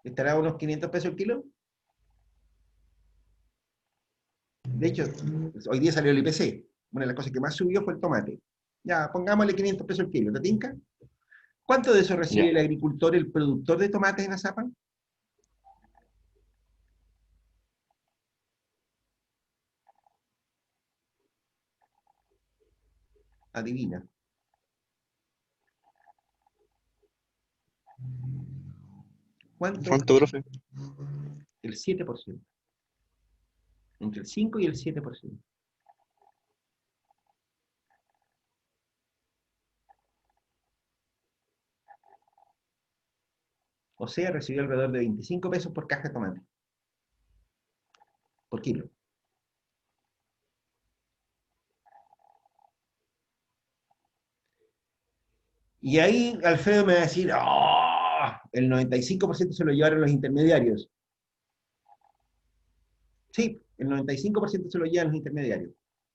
¿Estará a unos 500 pesos el kilo? De hecho, hoy día salió el IPC. Una de las cosas que más subió fue el tomate. Ya, pongámosle 500 pesos el kilo, ¿te tinca? ¿Cuánto de eso recibe Ya. el agricultor, el productor de tomates en Azapa? Adivina. ¿Cuánto? ¿Cuánto, profe? El 7%. Entre el 5 y el 7%. O sea, recibió alrededor de 25 pesos por caja de tomate. Por kilo. Y ahí Alfredo me va a decir, ¡oh! el 95% se lo llevaron los intermediarios. Sí, el 95% se lo llevan los intermediarios.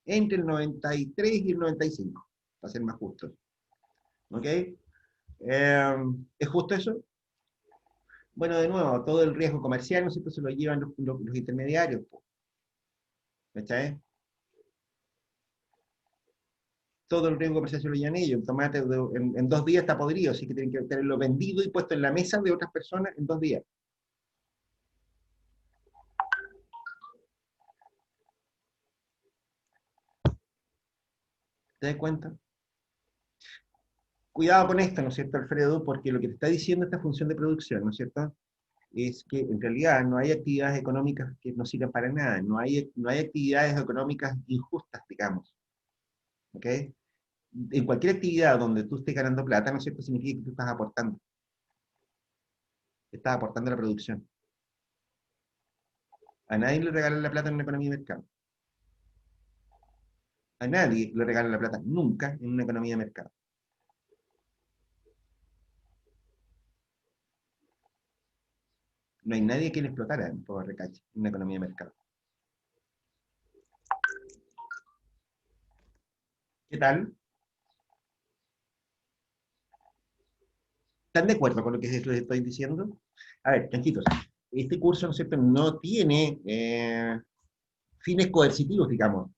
Entre el 93 y el 95, para ser más justos. ¿Ok? ¿Es justo eso? Bueno, de nuevo, todo el riesgo comercial, ¿no es cierto?, se lo llevan los intermediarios. ¿Cachai? Todo el riesgo comercial se lo llevan ellos. El tomate en 2 días está podrido, así que tienen que tenerlo vendido y puesto en la mesa de otras personas en 2 días. ¿Te das cuenta? Cuidado con esto, ¿no es cierto, Alfredo? Porque lo que te está diciendo esta función de producción, ¿no es cierto?, es que en realidad no hay actividades económicas que no sirvan para nada, no hay actividades económicas injustas, digamos. ¿Ok? En cualquier actividad donde tú estés ganando plata, ¿no es cierto?, significa que tú estás aportando a la producción. A nadie le regalan la plata en una economía de mercado. A nadie le regalan la plata nunca en una economía de mercado. No hay nadie que le explotara un poco de recache en una economía de mercado. ¿Qué tal? ¿Están de acuerdo con lo que les estoy diciendo? A ver, tranquilos. Este curso, ¿no es cierto?, no tiene fines coercitivos, digamos.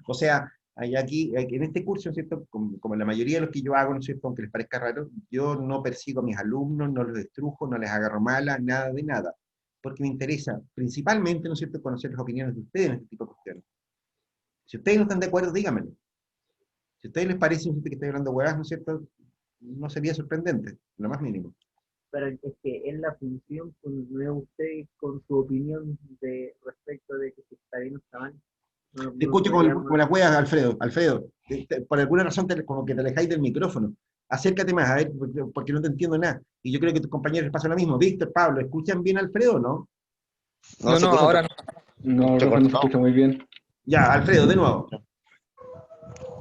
O sea, hay aquí, en este curso, ¿no es cierto?, como la mayoría de los que yo hago, ¿no es cierto?, aunque les parezca raro, yo no persigo a mis alumnos, no los destrujo, no les agarro mala, nada de nada. Porque me interesa principalmente, ¿no es cierto?, conocer las opiniones de ustedes en este tipo de cuestiones. Si ustedes no están de acuerdo, díganmelo. Si a ustedes les parece, ¿no es cierto?, que estoy hablando huevas, ¿no es cierto?, no sería sorprendente, lo más mínimo. Pero es que es la función, pues, no es usted con su opinión de respecto de que si está bien o está mal. No, Te no escucho como podríamos, las huevas, Alfredo. Alfredo, por alguna razón como que te alejáis del micrófono. Acércate más, a ver, porque no te entiendo nada. Y yo creo que tus compañeros les pasa lo mismo. Víctor, Pablo, ¿escuchan bien a Alfredo o no? No, No, se no, corta, ahora no. No, se Rafa, no se corta. escucha muy bien. Ya, Alfredo, de nuevo.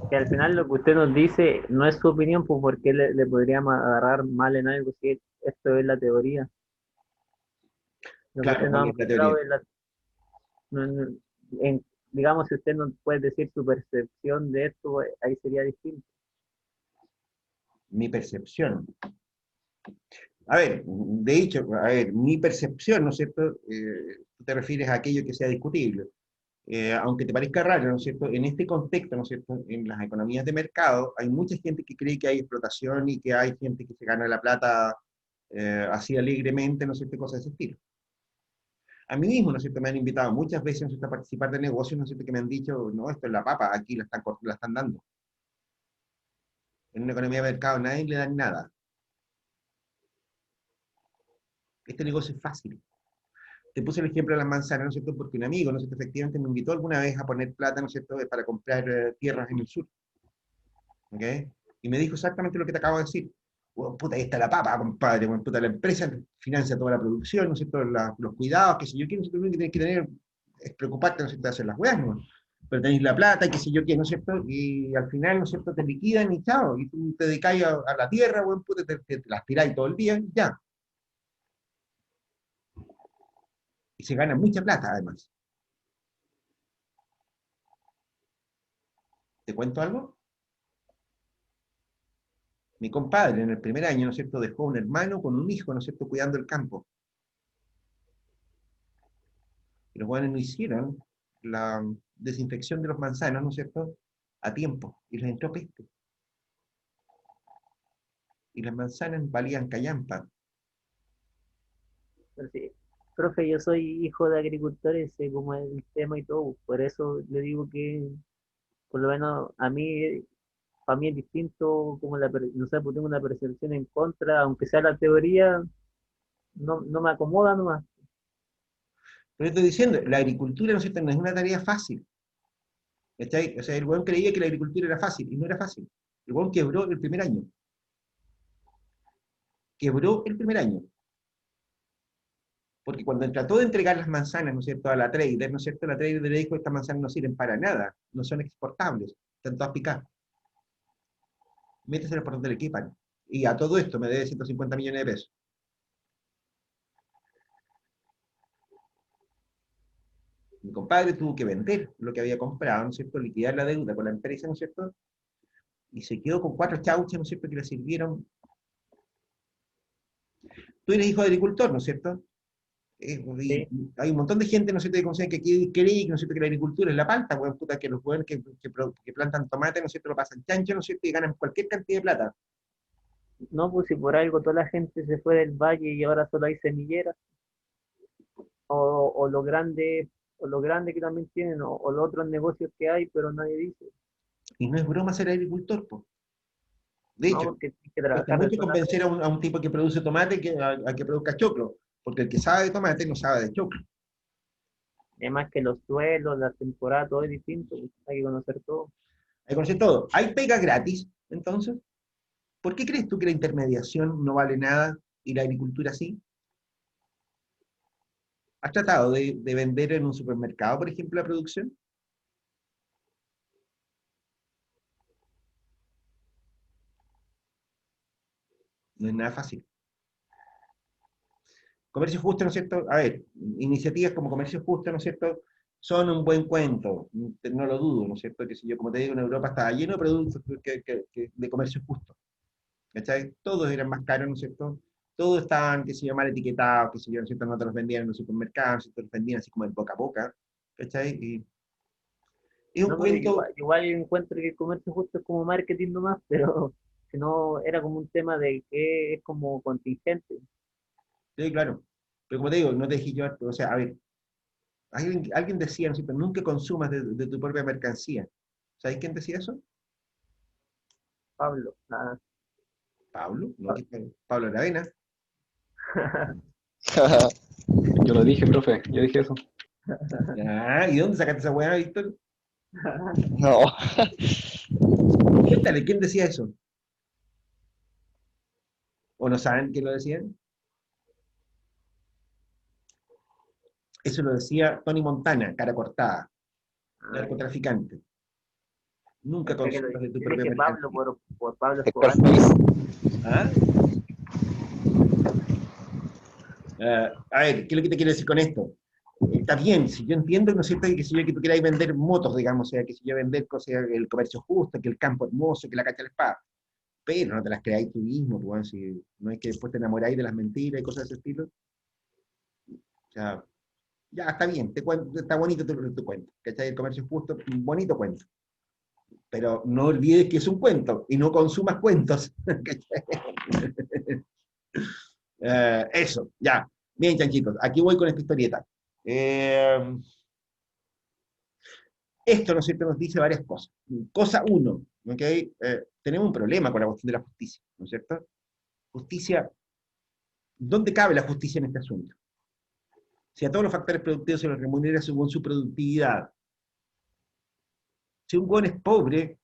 que al final lo que usted nos dice no es su opinión, pues porque le podríamos agarrar mal en algo si esto es la teoría. Lo que Claro, usted nos porque ha es la teoría. mostrado es no- no- digamos, si usted nos puede decir su percepción de esto, ahí sería distinto. Mi percepción. A ver, de hecho, a ver, mi percepción, ¿no es cierto? Tú te refieres a aquello que sea discutible. Aunque te parezca raro, ¿no es cierto? En este contexto, ¿no es cierto?, en las economías de mercado, hay mucha gente que cree que hay explotación y que hay gente que se gana la plata así alegremente, ¿no es cierto?, cosas de ese estilo. A mí mismo, ¿no es cierto?, me han invitado muchas veces, ¿no es cierto?, a participar de negocios, ¿no es cierto?, que me han dicho, no, esto es la papa, aquí la están dando. En una economía de mercado nadie le da nada. Este negocio es fácil. Te puse el ejemplo de las manzanas, ¿no es cierto?, porque un amigo, ¿no es cierto?, efectivamente me invitó alguna vez a poner plata, ¿no es cierto?, para comprar tierras en el sur. ¿Ok? Y me dijo exactamente lo que te acabo de decir. Bueno, puta, ahí está la papa, compadre. Bueno, puta, la empresa financia toda la producción, ¿no es cierto? Los cuidados, que si yo quiero, ¿no es cierto?, lo único que tienes que tener es preocuparte, ¿no es cierto?, de hacer las weas, ¿no? Pero tenéis la plata, y que si yo quiero, ¿no es cierto? Y al final, ¿no es cierto?, te liquidan y chao. Y tú te dedicáis a la tierra, bueno, puta, te las tiráis todo el día, y ya. Y se gana mucha plata, además. ¿Te cuento algo? Mi compadre en el primer año, ¿no es cierto?, dejó un hermano con un hijo, ¿no es cierto?, cuidando el campo. Y los buenos no hicieron la desinfección de los manzanos, ¿no es cierto?, a tiempo. Y les entró peste. Y las manzanas valían callampa. Pero sí, profe, yo soy hijo de agricultores, sé cómo es el tema y todo, por eso le digo que, por lo menos a mí, para mí es distinto, como no sé, pues tengo una percepción en contra, aunque sea la teoría, no me acomoda nomás. Pero estoy diciendo, la agricultura, ¿no es cierto?, no es una tarea fácil. ¿Cachai? O sea, el buen creía que la agricultura era fácil, y no era fácil. El buen quebró el primer año. Quebró el primer año. Porque cuando trató de entregar las manzanas, ¿no es cierto?, a la trader, ¿no es cierto?, la trader le dijo, estas manzanas no sirven para nada, no son exportables, están todas picadas. Méteselas por donde le quepan. Y a todo esto me debe 150 millones de pesos. Mi compadre tuvo que vender lo que había comprado, ¿no es cierto? Liquidar la deuda con la empresa, ¿no es cierto? Y se quedó con 4 chauchas, ¿no es cierto?, que le sirvieron. Tú eres hijo de agricultor, ¿no es cierto? Sí. Hay un montón de gente, ¿no es cierto?, que considera que aquí cree, ¿no es cierto?, que la agricultura es la palta, weón, puta, que los weones que plantan tomate, ¿no es cierto?, lo pasan chancho, ¿no es cierto?, y ganan cualquier cantidad de plata. No, pues si por algo toda la gente se fue del valle y ahora solo hay semilleras, o lo grande, o lo grande que también tienen, o los otros negocios que hay, pero nadie dice. Y no es broma ser agricultor, po. De No, hecho, porque tienes que cuesta trabajar de mucho todas las convencer a un tipo que produce tomate a que produzca choclo, porque el que sabe de tomate no sabe de choclo. Además que los suelos, la temporada, todo es distinto, pues, hay que conocer todo. Hay que conocer todo. Hay pega gratis, entonces. ¿Por qué crees tú que la intermediación no vale nada y la agricultura sí? ¿Has tratado de vender en un supermercado, por ejemplo, la producción? No es nada fácil. Comercio justo, ¿no es cierto? A ver, iniciativas como comercio justo, ¿no es cierto?, son un buen cuento, no lo dudo, ¿no es cierto? Que si yo, como te digo, en Europa estaba lleno de productos de comercio justo, ¿cachai? Todos eran más caros, ¿no es cierto? Todos estaban, qué sé yo, mal etiquetados, qué sé yo, ¿no es cierto? No te los vendían en los supermercados, te los vendían así como el boca a boca, ¿cachai? Y es un No, pero cuento, igual encuentro que el comercio justo es como marketing nomás, pero si no era como un tema de que es como contingente. sí, claro, pero como te digo, no te dejé llevar, o sea, a ver, alguien decía, ¿no es cierto?, nunca consumas de tu propia mercancía. ¿Sabes quién decía eso? Pablo, ah, Pablo, ¿no? Pablo Aravena. Yo lo dije, profe, yo dije eso. Ah, ¿y dónde sacaste esa weá, Víctor? No. Cuéntale, ¿quién decía eso? ¿O no saben quién lo decían? Eso lo decía Tony Montana, cara cortada, narcotraficante. Nunca pensé que lo consumas de tu yo propia dije Pablo mercancía. por Pablo Héctor Escobar. Feliz. ¿Ah? A ver, ¿qué es lo que te quiero decir con esto? Está bien, si yo entiendo, ¿no es cierto?, que si yo que tú quieras vender motos, digamos, o sea, que si yo vender cosas, el comercio justo, que el campo hermoso, que la cacha de la espada, pero no te las creáis tú mismo, pues, si no es que después te enamoráis de las mentiras y cosas de ese estilo. O sea, ya está bien, está bonito tu cuento, ¿cachai? El comercio justo, un bonito cuento. Pero no olvides que es un cuento y no consumas cuentos. Eso, ya. Bien, chanchitos, aquí voy con esta historieta. Eh, Esto, ¿no es cierto?, nos dice varias cosas. Cosa uno, ¿ok? Tenemos un problema con la cuestión de la justicia, ¿no es cierto? Justicia, ¿dónde cabe la justicia en este asunto? Si a todos los factores productivos se los remunera según su productividad. Si un buen es pobre,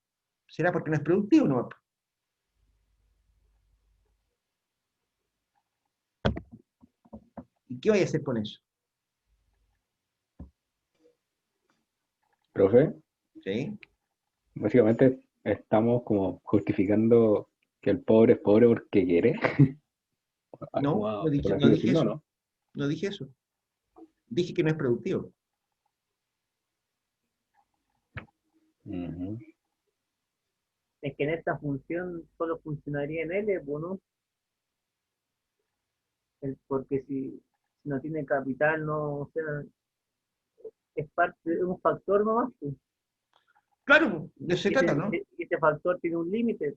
será porque no es productivo, ¿no? ¿Y qué vaya a hacer con eso? Profe, ¿Sí? básicamente estamos como justificando que el pobre es pobre porque quiere, No, por no así dije decirlo, eso. ¿no? No dije eso. Dije que no es productivo. Ujú. Es que en esta función solo funcionaría en L, pues, ¿no? Porque si no tiene capital, no, o sea, es parte, es un factor nomás, pues. Claro, de eso se Y trata, ¿no? ese factor tiene un límite.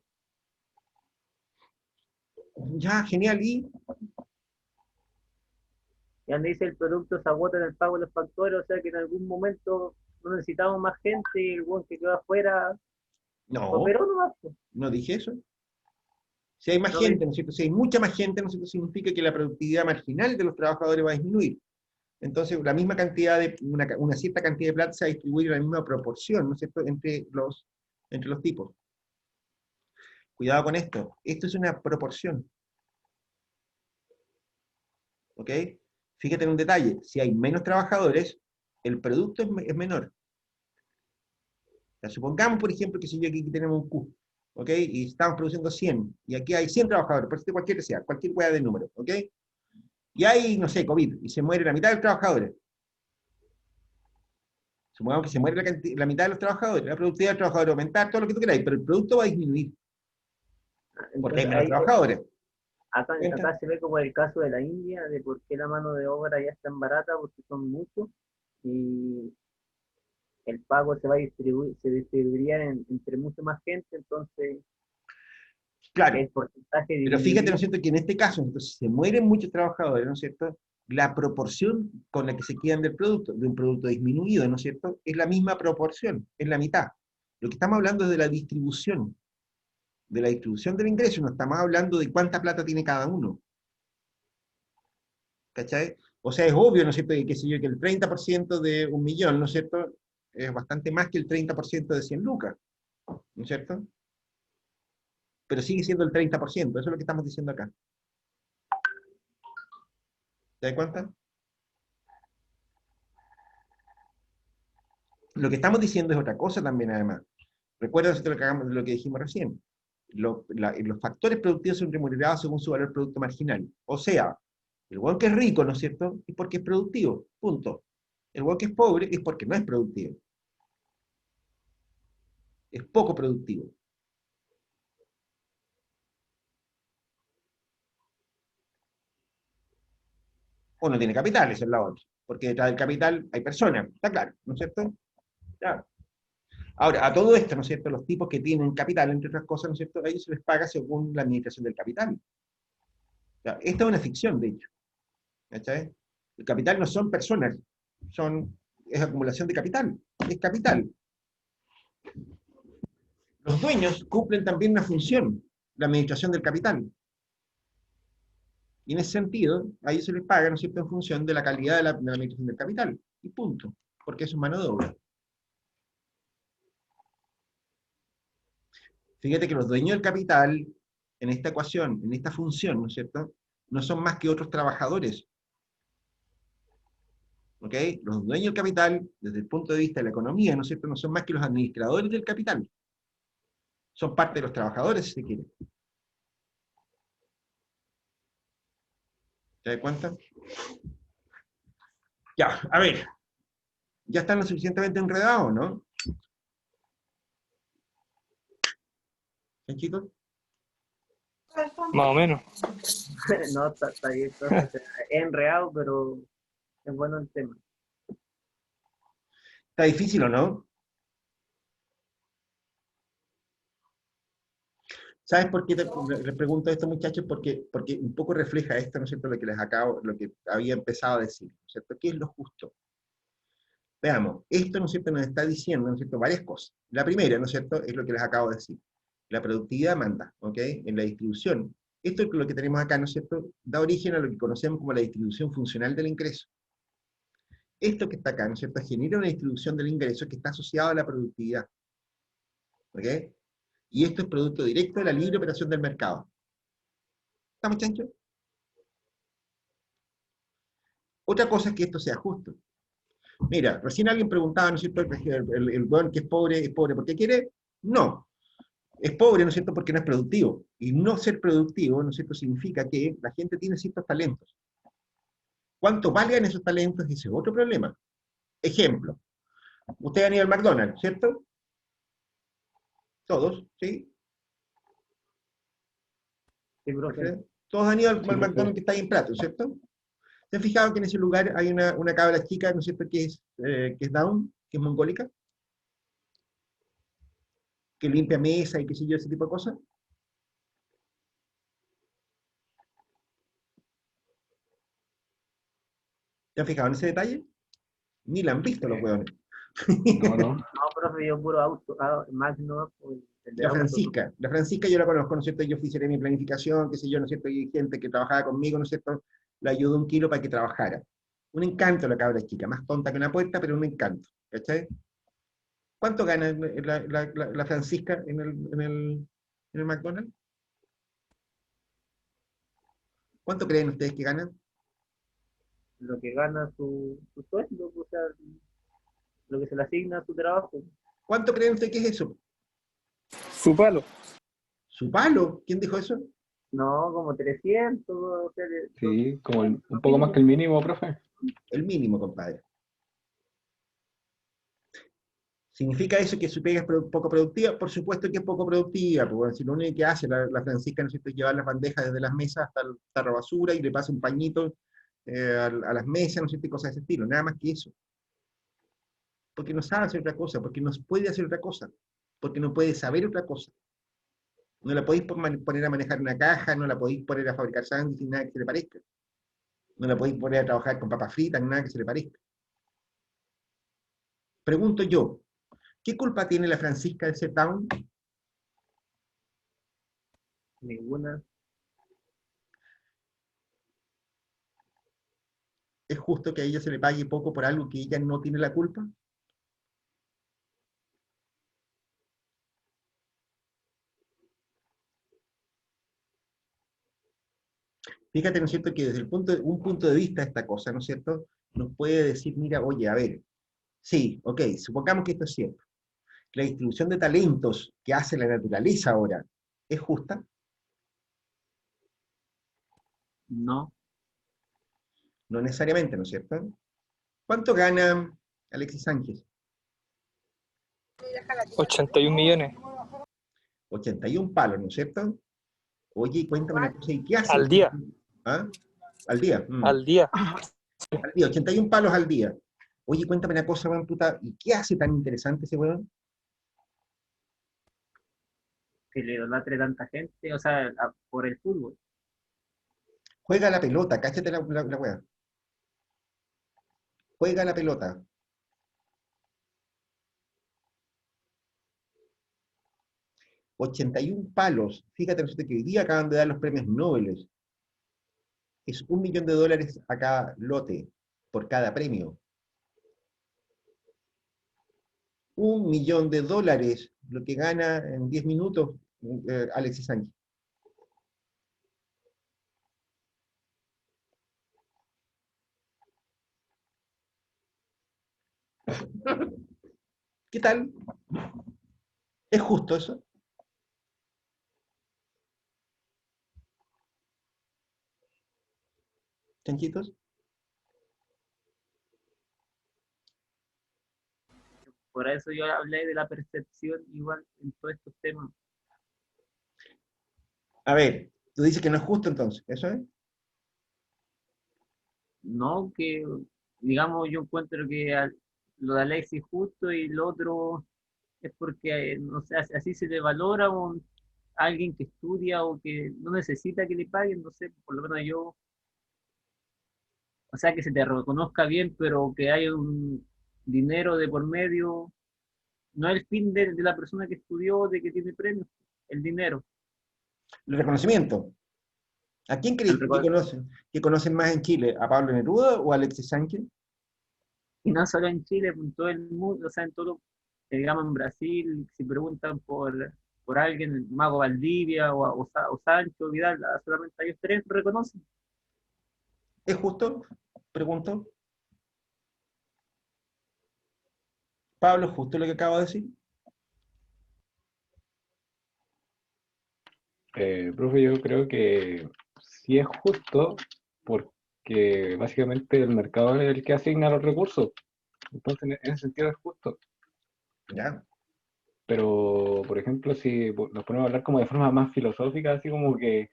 Ya, genial. Y Y donde dice el producto se agota en el pago de los factores, o sea que en algún momento no necesitamos más gente y el buen que quedó afuera no, operó nomás, pues. no dije eso. Si hay más No, gente, ¿no es cierto? Si hay mucha más gente, ¿no es cierto?, significa que la productividad marginal de los trabajadores va a disminuir. Entonces, la misma cantidad una cierta cantidad de plata se va a distribuir en la misma proporción, ¿no es cierto?, entre los tipos. Cuidado con esto. Esto es una proporción. ¿Ok? Fíjate en un detalle. Si hay menos trabajadores, el producto es menor. O sea, supongamos, por ejemplo, que si yo aquí tenemos un Q. ¿ok? Y estamos produciendo 100, y aquí hay 100 trabajadores, por decirte cualquier sea, cualquier hueá de número, ¿ok? Y hay, no sé, COVID, y se muere la mitad de los trabajadores. Supongamos que se muere la mitad de los trabajadores, la productividad del trabajador va a aumentar, todo lo que tú queráis, pero el producto va a disminuir, porque hay Entonces, menos trabajadores. acá se ve como el caso de la India, de por qué la mano de obra ya es tan barata, porque son muchos, y el pago se distribuiría entre mucha más gente, entonces Claro, el porcentaje pero fíjate, ¿no disminuiría. es cierto?, que en este caso, entonces, si se mueren muchos trabajadores, ¿no es cierto?, la proporción con la que se quedan del producto, de un producto disminuido, ¿no es cierto?, es la misma proporción, es la mitad. Lo que estamos hablando es de la distribución del ingreso, no estamos hablando de cuánta plata tiene cada uno. ¿Cachai? O sea, es obvio, ¿no es cierto?, que, qué sé yo, que el 30% de 1.000.000, ¿no es cierto?, es bastante más que el 30% de 100 lucas, ¿no es cierto? Pero sigue siendo el 30%, eso es lo que estamos diciendo acá. ¿Te das cuenta? Lo que estamos diciendo es otra cosa también, además. Recuerda lo que dijimos recién. Los factores productivos son remunerados según su valor producto marginal. O sea, el hueón que es rico, ¿no es cierto?, es porque es productivo. Punto. El hueón que es pobre es porque no es productivo. Es poco productivo. O no tiene capital, esa es la otra. Porque detrás del capital hay personas, está claro, ¿no es cierto? Claro. Ahora, a todo esto, ¿no es cierto?, los tipos que tienen capital, entre otras cosas, ¿no es cierto?, a ellos se les paga según la administración del capital. O sea, esta es una ficción, de hecho. ¿Cachai? El capital no son personas, es acumulación de capital, es capital. Los dueños cumplen también una función, la administración del capital. Y en ese sentido, a ellos se les paga, ¿no es cierto?, en función de la calidad de la administración del capital. Y punto. Porque eso es mano de obra. Fíjate que los dueños del capital, en esta ecuación, en esta función, ¿no es cierto?, no son más que otros trabajadores. ¿Ok? Los dueños del capital, desde el punto de vista de la economía, ¿no es cierto?, no son más que los administradores del capital. Son parte de los trabajadores, si se quiere. ¿Te das cuenta? Ya, a ver. ¿Ya están lo suficientemente enredados, no? ¿Sí, chicos? Más o menos. No, está bien, entonces, es enredado, pero es bueno el tema. ¿Está difícil o no? ¿Sabes por qué les pregunto esto, muchachos? Porque un poco refleja esto, ¿no es cierto?, lo que había empezado a decir, ¿no es cierto? ¿Qué es lo justo? Veamos, esto, ¿no es cierto?, nos está diciendo, ¿no es cierto?, varias cosas. La primera, ¿no es cierto?, es lo que les acabo de decir. La productividad manda, ¿ok? En la distribución. Esto es lo que tenemos acá, ¿no es cierto?, da origen a lo que conocemos como la distribución funcional del ingreso. Esto que está acá, ¿no es cierto?, genera una distribución del ingreso que está asociado a la productividad. ¿Ok? Y esto es producto directo de la libre operación del mercado. ¿Estamos chanchos? Otra cosa es que esto sea justo. Mira, recién alguien preguntaba, ¿no es cierto?, el weón que es pobre porque quiere. No, es pobre, ¿no es cierto?, porque no es productivo. Y no ser productivo, ¿no es cierto?, significa que la gente tiene ciertos talentos. ¿Cuánto valgan esos talentos? Ese es otro problema. Ejemplo, usted ha ido al McDonald's, ¿cierto? Todos, ¿sí? Sí, profe. Todos han ido al Sí, profe. McDonald's que está ahí en Prato, ¿cierto? ¿Se han fijado que en ese lugar hay una cabra chica, ¿no es cierto?, que es down, que es mongólica? Que limpia mesa y qué sé yo, ese tipo de cosas. ¿Se han fijado en ese detalle? Ni la han visto los hueones. No, no. No, profe, yo puro auto, máquina, pues, el de La auto. Francisca yo la conozco, ¿no es cierto? Yo oficiaré mi planificación, qué sé yo, ¿no es cierto? Y hay gente que trabajaba conmigo, ¿no es cierto? La ayudó 1 kilo para que trabajara. Un encanto la cabra chica, más tonta que una puerta, pero un encanto. ¿Cachai? ¿Cuánto gana la Francisca en el McDonald's? ¿Cuánto creen ustedes que gana? Lo que gana su sueldo, o sea, lo que se le asigna a su trabajo. ¿Cuánto creen ustedes que es eso? Su palo. ¿Su palo? ¿Quién dijo eso? No, como 300, o sea, Sí, como un poco más que el mínimo, profe. El mínimo, compadre. ¿Significa eso que su pega es poco productiva? Por supuesto que es poco productiva, porque bueno, si lo único que hace la Francisca, ¿no es cierto?, es llevar las bandejas desde las mesas hasta el tarro de basura y le pasa un pañito a las mesas, ¿no es cierto?, y cosas de ese estilo, nada más que eso. Porque no sabe hacer otra cosa, porque no puede hacer otra cosa, porque no puede saber otra cosa. No la podéis poner a manejar una caja, no la podéis poner a fabricar sándwiches, nada que se le parezca. No la podéis poner a trabajar con papas fritas, nada que se le parezca. Pregunto yo, ¿qué culpa tiene la Francisca de ser down? ninguna. ¿Es justo que a ella se le pague poco por algo que ella no tiene la culpa? Fíjate, ¿no es cierto?, que desde un punto de vista de esta cosa, ¿no es cierto?, nos puede decir, mira, oye, a ver, sí, ok, supongamos que esto es cierto. La distribución de talentos que hace la naturaleza ahora, ¿es justa? No, No necesariamente, ¿no es cierto? ¿Cuánto gana Alexis Sánchez? 81 millones 81 palos, ¿no es cierto? Oye, cuéntame una cosa, ¿y qué hace? al día, ¿Ah? Al día. al día. Al día, 81 palos al día. Oye, cuéntame una cosa, weón, puta, ¿y qué hace tan interesante ese weón? que le idolatre tanta gente, o sea, por el fútbol. Juega la pelota, cáchate la weá. Juega la pelota. 81 palos. Fíjate, nosotros que hoy día acaban de dar los premios Nobel. Es $1 millón a cada lote, por cada premio. $1 millón, lo que gana en 10 minutos Alexis Sánchez. ¿Qué tal? ¿Es justo eso? ¿Chanchitos? Por eso yo hablé de la percepción igual en todos estos temas. A ver, tú dices que no es justo entonces, ¿eso es? No que, digamos, yo encuentro que lo de Alexis es justo y lo otro es porque, no sé, así se le valora a alguien que estudia o que no necesita que le paguen, no sé, por lo menos yo, o sea, que se te reconozca bien, pero que haya un dinero de por medio, no es el fin de la persona que estudió, de que tiene premios, el dinero. El reconocimiento. ¿A quién El crees que reco- conocen? ¿Que conocen más en Chile? ¿A Pablo Neruda o a Alexis Sánchez? Y no solo en Chile, en todo el mundo, o sea, en todo, digamos en Brasil, si preguntan por alguien, el Mago Valdivia o Sancho Vidal, solamente ellos tres reconocen. ¿Es justo? Pregunto. Pablo, ¿es justo lo que acabo de decir? Profe, yo creo que sí es justo porque básicamente el mercado es el que asigna los recursos. Entonces, en ese sentido es justo. Ya. Pero, por ejemplo, si nos ponemos a hablar como de forma más filosófica, así como que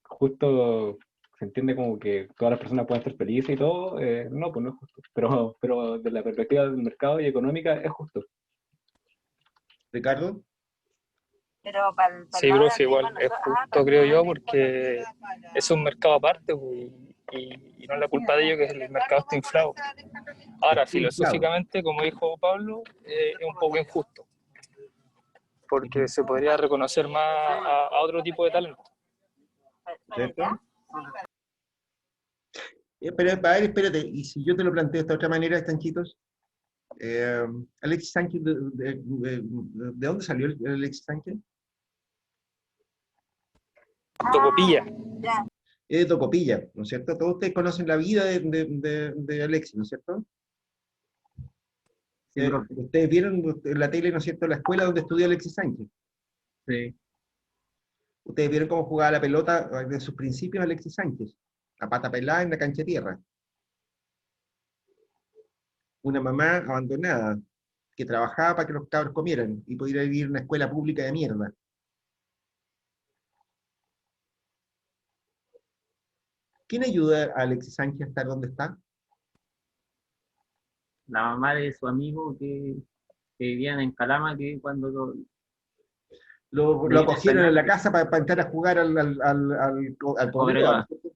justo se entiende como que todas las personas pueden ser felices y todo, no, pues no es justo. Pero desde la perspectiva del mercado y económica es justo. Ricardo. Pero para el Sí, lado de profe, arriba, igual es justo, creo yo, porque es un mercado aparte pues, y no es la culpa de ellos que el mercado está inflado. Ahora, Inflado. filosóficamente, como dijo Pablo, es un poco injusto, porque se podría reconocer más a otro tipo de talento. ¿Cierto? Pero, a ver, espérate, y si yo te lo planteo de esta otra manera, Estanchitos, Alexis Sánchez, ¿de dónde salió el Alexis Sánchez? Tocopilla. Es de Tocopilla, ¿no es cierto? Todos ustedes conocen la vida de Alexis, ¿no es cierto? Sí, profe. Ustedes vieron en la tele, ¿no es cierto?, la escuela donde estudió Alexis Sánchez. Sí. Ustedes vieron cómo jugaba la pelota en sus principios Alexis Sánchez, a pata pelada en la cancha de tierra. Una mamá abandonada, que trabajaba para que los cabros comieran y pudiera vivir en una escuela pública de mierda. ¿Quién ayuda a Alexis Sánchez a estar donde está? La mamá de su amigo que vivían en Calama, que cuando Lo le acogieron en la casa para entrar a jugar al Cobreloa, ¿no es cierto?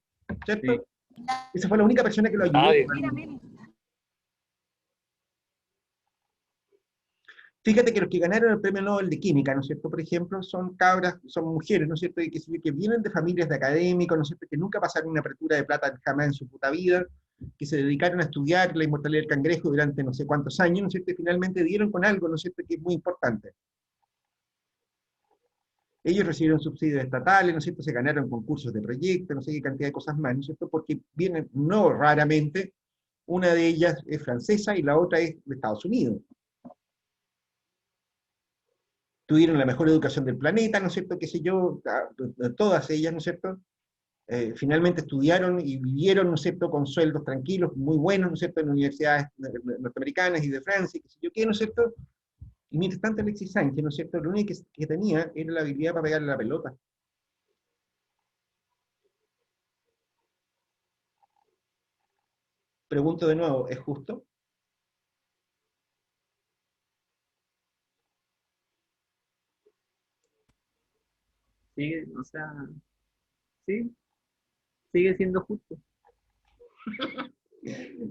¿Cierto? Sí. Esa fue la única persona que lo ayudó. Ah, bien. Mira, mira. Fíjate que los que ganaron el premio Nobel de Química, ¿no es cierto? Por ejemplo, son cabras, son mujeres, ¿no es cierto? Y que vienen de familias de académicos, ¿no es cierto? Que nunca pasaron una apertura de plata jamás en su puta vida, que se dedicaron a estudiar la inmortalidad del cangrejo durante no sé cuántos años, ¿no es cierto? Y finalmente dieron con algo, ¿no es cierto? Que es muy importante. Ellos recibieron subsidios estatales, ¿no es cierto? Se ganaron concursos de proyectos, no sé qué cantidad de cosas más, ¿no es cierto? Porque vienen, no raramente, una de ellas es francesa y la otra es de Estados Unidos. Tuvieron la mejor educación del planeta, ¿no es cierto? Qué sé yo, todas ellas, ¿no es cierto? Finalmente estudiaron y vivieron, ¿no es cierto?, con sueldos tranquilos, muy buenos, ¿no es cierto?, en universidades norteamericanas y de Francia, qué sé yo qué, ¿no es cierto? Y mientras tanto Alexis Sánchez, ¿no es cierto?, lo único que tenía era la habilidad para pegarle la pelota. Pregunto de nuevo, ¿es justo? sigue, o sea, sí, sigue siendo justo.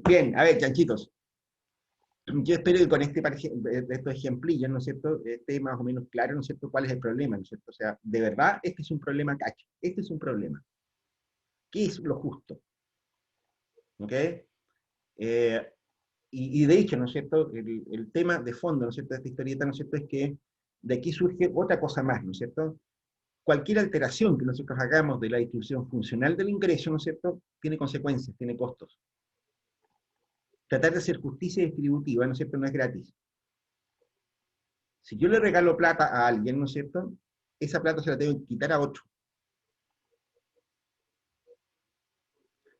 Bien, a ver, chanchitos. Yo espero que con estos ejemplillos, ¿no es cierto?, esté más o menos claro, ¿no es cierto?, cuál es el problema, ¿no es cierto? O sea, de verdad, este es un problema cacho. Este es un problema. ¿Qué es lo justo? ¿Ok? Eh, y de hecho, ¿no es cierto?, el tema de fondo, ¿no es cierto?, de esta historieta, ¿no es cierto?, es que de aquí surge otra cosa más, ¿no es cierto? Cualquier alteración que nosotros hagamos de la distribución funcional del ingreso, ¿no es cierto?, tiene consecuencias, tiene costos. Tratar de hacer justicia distributiva, ¿no es cierto?, no es gratis. Si yo le regalo plata a alguien, ¿no es cierto?, esa plata se la tengo que quitar a otro.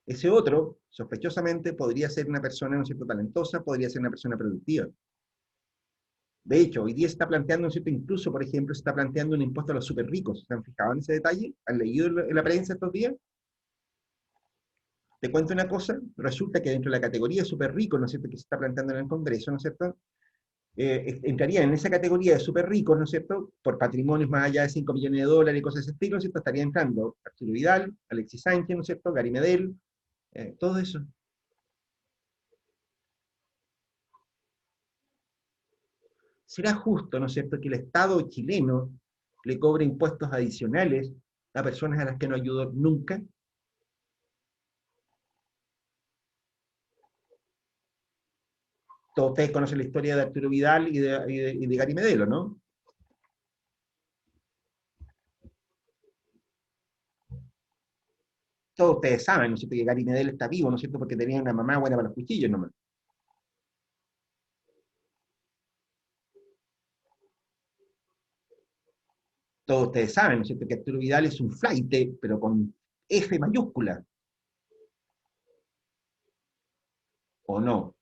Ese otro, sospechosamente, podría ser una persona, ¿no es cierto?, talentosa, podría ser una persona productiva. De hecho, hoy día se está planteando, ¿no es cierto?, incluso, por ejemplo, se está planteando un impuesto a los super ricos. ¿Se han fijado en ese detalle? ¿Han leído en la prensa estos días? Te cuento una cosa, resulta que dentro de la categoría de super ricos, ¿no es cierto?, que se está planteando en el Congreso, ¿no es cierto?, entraría en esa categoría de super ricos, ¿no es cierto?, por patrimonios más allá de 5 millones de dólares y cosas de ese estilo, ¿no es cierto?, estaría entrando Arturo Vidal, Alexis Sánchez, ¿no es cierto?, Gary Medel, todo eso. ¿Será justo, ¿no es cierto?, que el Estado chileno le cobre impuestos adicionales a personas a las que no ayudó nunca? Todos ustedes conocen la historia de Arturo Vidal y de Gary Medel, ¿no? Todos ustedes saben, ¿no es cierto?, que Gary Medel está vivo, ¿no es cierto?, porque tenía una mamá buena para los cuchillos nomás. Todos ustedes saben, ¿no es cierto?, que Arturo Vidal es un flaite, pero con F mayúscula. ¿O no?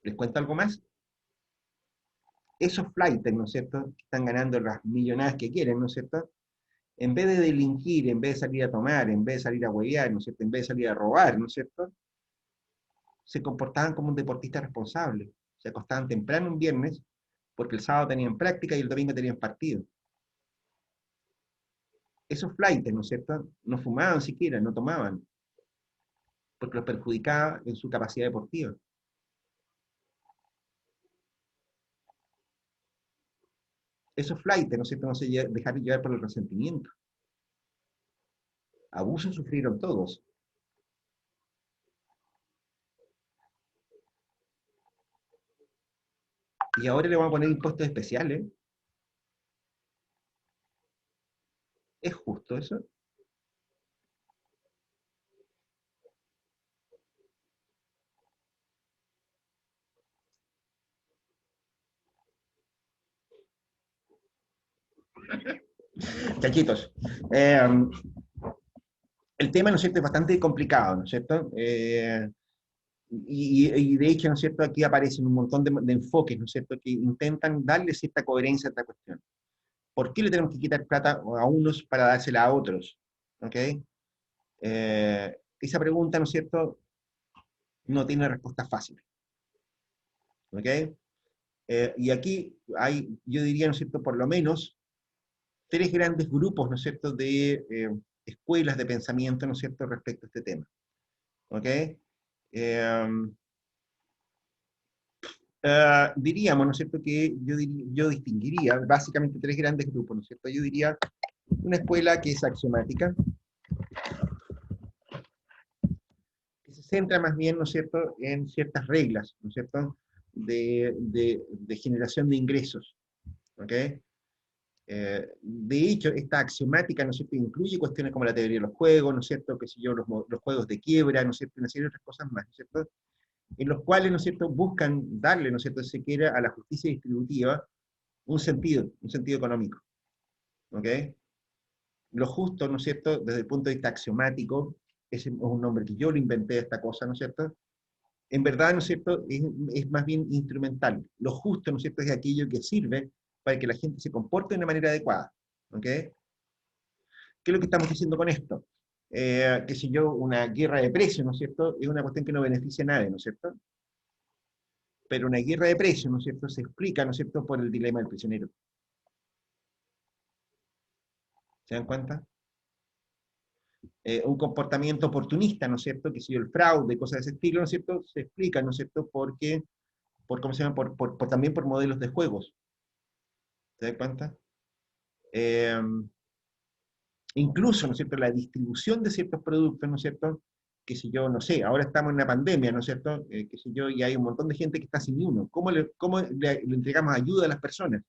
¿Les cuento algo más? Esos flaites, ¿no es cierto?, que están ganando las millonadas que quieren, ¿no es cierto?, en vez de delinquir, en vez de salir a tomar, en vez de salir a huevear, ¿no es cierto?, en vez de salir a robar, ¿no es cierto?, se comportaban como un deportista responsable. Se acostaban temprano un viernes, porque el sábado tenían práctica y el domingo tenían partido. Esos flaites, ¿no es cierto?, no fumaban siquiera, no tomaban, porque los perjudicaba en su capacidad deportiva. Esos flaites, ¿no es cierto?, no se dejaron llevar por el resentimiento. Abusos sufrieron todos. Y ahora le vamos a poner impuestos especiales. ¿Es justo eso? Chachitos. El tema, ¿no es cierto?, es bastante complicado, ¿no es cierto? Y de hecho, ¿no es cierto?, aquí aparecen un montón de enfoques, ¿no es cierto?, que intentan darle cierta coherencia a esta cuestión. ¿Por qué le tenemos que quitar plata a unos para dársela a otros? ¿Ok? Esa pregunta, ¿no es cierto?, no tiene respuesta fácil. ¿Ok? Y aquí hay, yo diría, ¿no es cierto?, por lo menos tres grandes grupos, ¿no es cierto?, de escuelas de pensamiento, ¿no es cierto?, respecto a este tema. ¿Ok? Diríamos, ¿no es cierto?, que yo distinguiría básicamente tres grandes grupos, ¿no es cierto? Yo diría una escuela que es axiomática, que se centra más bien, ¿no es cierto?, en ciertas reglas, ¿no es cierto?, de generación de ingresos. ¿Ok? De hecho, esta axiomática, ¿no es cierto?, incluye cuestiones como la teoría de los juegos, ¿no es cierto?, qué sé yo, los juegos de quiebra, ¿no es cierto?, una serie de otras cosas más, ¿no es cierto?, en los cuales, ¿no es cierto?, buscan darle, ¿no es cierto?, si se quiere, a la justicia distributiva un sentido económico. ¿Ok? Lo justo, ¿no es cierto?, desde el punto de vista axiomático, es un nombre que yo lo inventé, esta cosa, ¿no es cierto?, en verdad, ¿no es cierto?, es más bien instrumental. Lo justo, ¿no es cierto?, es aquello que sirve para que la gente se comporte de una manera adecuada. ¿Ok? ¿Qué es lo que estamos diciendo con esto? Qué sé yo, una guerra de precios, ¿no es cierto?, es una cuestión que no beneficia a nadie, ¿no es cierto? Pero una guerra de precios, ¿no es cierto?, se explica, ¿no es cierto?, por el dilema del prisionero. ¿Se dan cuenta? Un comportamiento oportunista, ¿no es cierto?, que si el fraude, cosas de ese estilo, ¿no es cierto?, se explica, ¿no es cierto?, porque, ¿cómo se llama?, también por modelos de juegos. ¿Se dan cuenta? Incluso, ¿no es cierto?, la distribución de ciertos productos, ¿no es cierto?, que si yo, no sé, ahora estamos en una pandemia, ¿no es cierto?, que si yo, y hay un montón de gente que está sin ni uno. ¿Cómo le entregamos ayuda a las personas?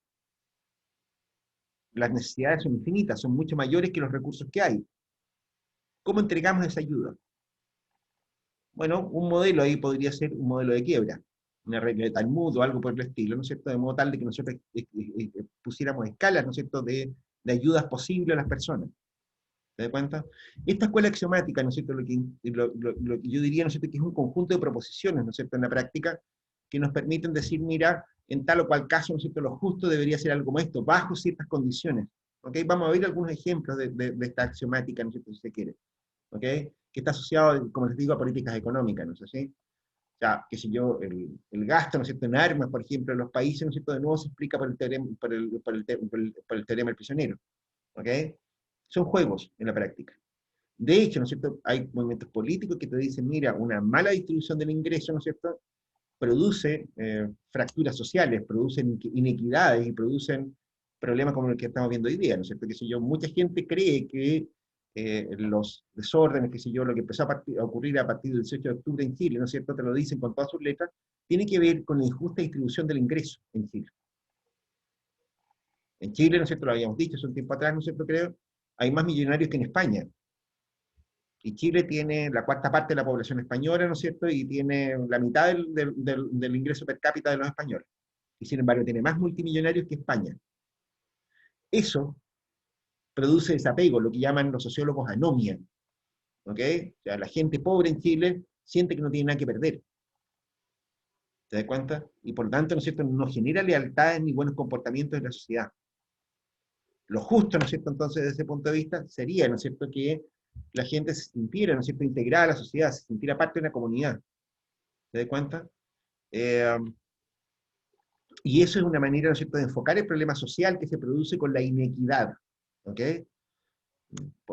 Las necesidades son infinitas, son mucho mayores que los recursos que hay. ¿Cómo entregamos esa ayuda? Bueno, un modelo ahí podría ser un modelo de quiebra, una regla de Talmud o algo por el estilo, ¿no es cierto?, de modo tal de que nosotros pusiéramos escalas, ¿no es cierto?, de ayudas posibles a las personas. ¿Te das cuenta? Esta escuela axiomática, ¿no es cierto?, lo que yo diría, ¿no es cierto?, que es un conjunto de proposiciones, ¿no es cierto?, en la práctica, que nos permiten decir, mira, en tal o cual caso, ¿no es cierto?, lo justo debería ser algo como esto, bajo ciertas condiciones. ¿Ok? Vamos a ver algunos ejemplos de esta axiomática, ¿no es cierto?, si se quiere. ¿Ok? Que está asociado, como les digo, a políticas económicas, ¿no es así? O sea, qué sé yo, el gasto, ¿no es cierto?, en armas, por ejemplo, en los países, ¿no es cierto?, de nuevo se explica por el teorema, por el teorema del prisionero. ¿Ok? Son juegos en la práctica. De hecho, ¿no es cierto?, hay movimientos políticos que te dicen, mira, una mala distribución del ingreso, ¿no es cierto?, produce fracturas sociales, producen inequidades y producen problemas como el que estamos viendo hoy día, ¿no es cierto? Que si yo, mucha gente cree que los desórdenes, que si yo, lo que empezó a ocurrir a partir del 18 de octubre en Chile, ¿no es cierto?, te lo dicen con todas sus letras, tiene que ver con la injusta distribución del ingreso en Chile. En Chile, ¿no es cierto?, lo habíamos dicho hace un tiempo atrás, ¿no es cierto?, creo, hay más millonarios que en España. Y Chile tiene la cuarta parte de la población española, ¿no es cierto?, y tiene la mitad del ingreso per cápita de los españoles. Y sin embargo tiene más multimillonarios que España. Eso produce desapego, lo que llaman los sociólogos anomia. ¿Ok? O sea, la gente pobre en Chile siente que no tiene nada que perder. ¿Te das cuenta? Y por lo tanto, ¿no es cierto?, no genera lealtades ni buenos comportamientos en la sociedad. Lo justo, ¿no es cierto?, entonces, desde ese punto de vista, sería, ¿no es cierto?, que la gente se sintiera, ¿no es cierto?, integrada a la sociedad, se sintiera parte de una comunidad. ¿Te das cuenta? Y eso es una manera, ¿no es cierto?, de enfocar el problema social que se produce con la inequidad. ¿Ok?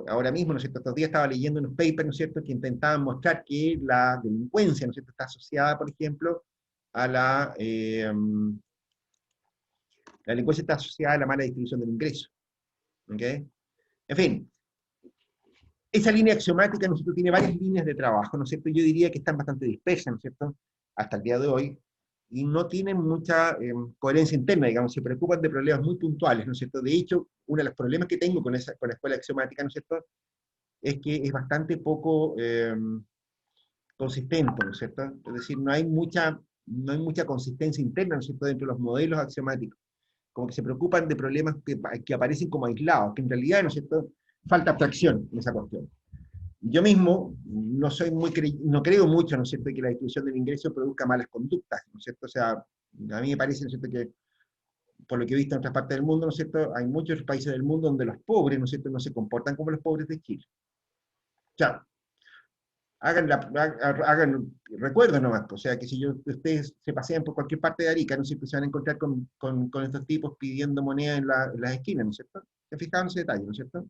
Ahora mismo, ¿no es cierto?, estos días estaba leyendo unos papers, ¿no es cierto?, que intentaban mostrar que la delincuencia, ¿no es cierto?, está asociada, por ejemplo, a la delincuencia está asociada a la mala distribución del ingreso. ¿Ok? En fin, esa línea axiomática, ¿no es cierto?, tiene varias líneas de trabajo, ¿no es cierto? Yo diría que están bastante dispersas, ¿no es cierto?, hasta el día de hoy, y no tienen mucha coherencia interna, digamos, se preocupan de problemas muy puntuales, ¿no es cierto? De hecho, uno de los problemas que tengo con la escuela axiomática, ¿no es cierto?, es que es bastante poco consistente, ¿no es cierto? Es decir, no hay mucha consistencia interna, ¿no es cierto?, dentro de los modelos axiomáticos. como que se preocupan de problemas que aparecen como aislados, que en realidad, ¿no es cierto?, falta abstracción en esa cuestión. Yo mismo no soy no creo mucho, ¿no es cierto?, que la distribución del ingreso produzca malas conductas, ¿no es cierto? O sea, a mí me parece, ¿no es cierto?, que por lo que he visto en otras partes del mundo, ¿no es cierto?, hay muchos países del mundo donde los pobres, ¿no es cierto?, no se comportan como los pobres de Chile. O sea, recuerden nomás, o sea, que si ustedes se pasean por cualquier parte de Arica, ¿no es cierto?, se van a encontrar con estos tipos pidiendo moneda en las esquinas, ¿no es cierto? ¿Se fijaron en ese detalle, no es cierto?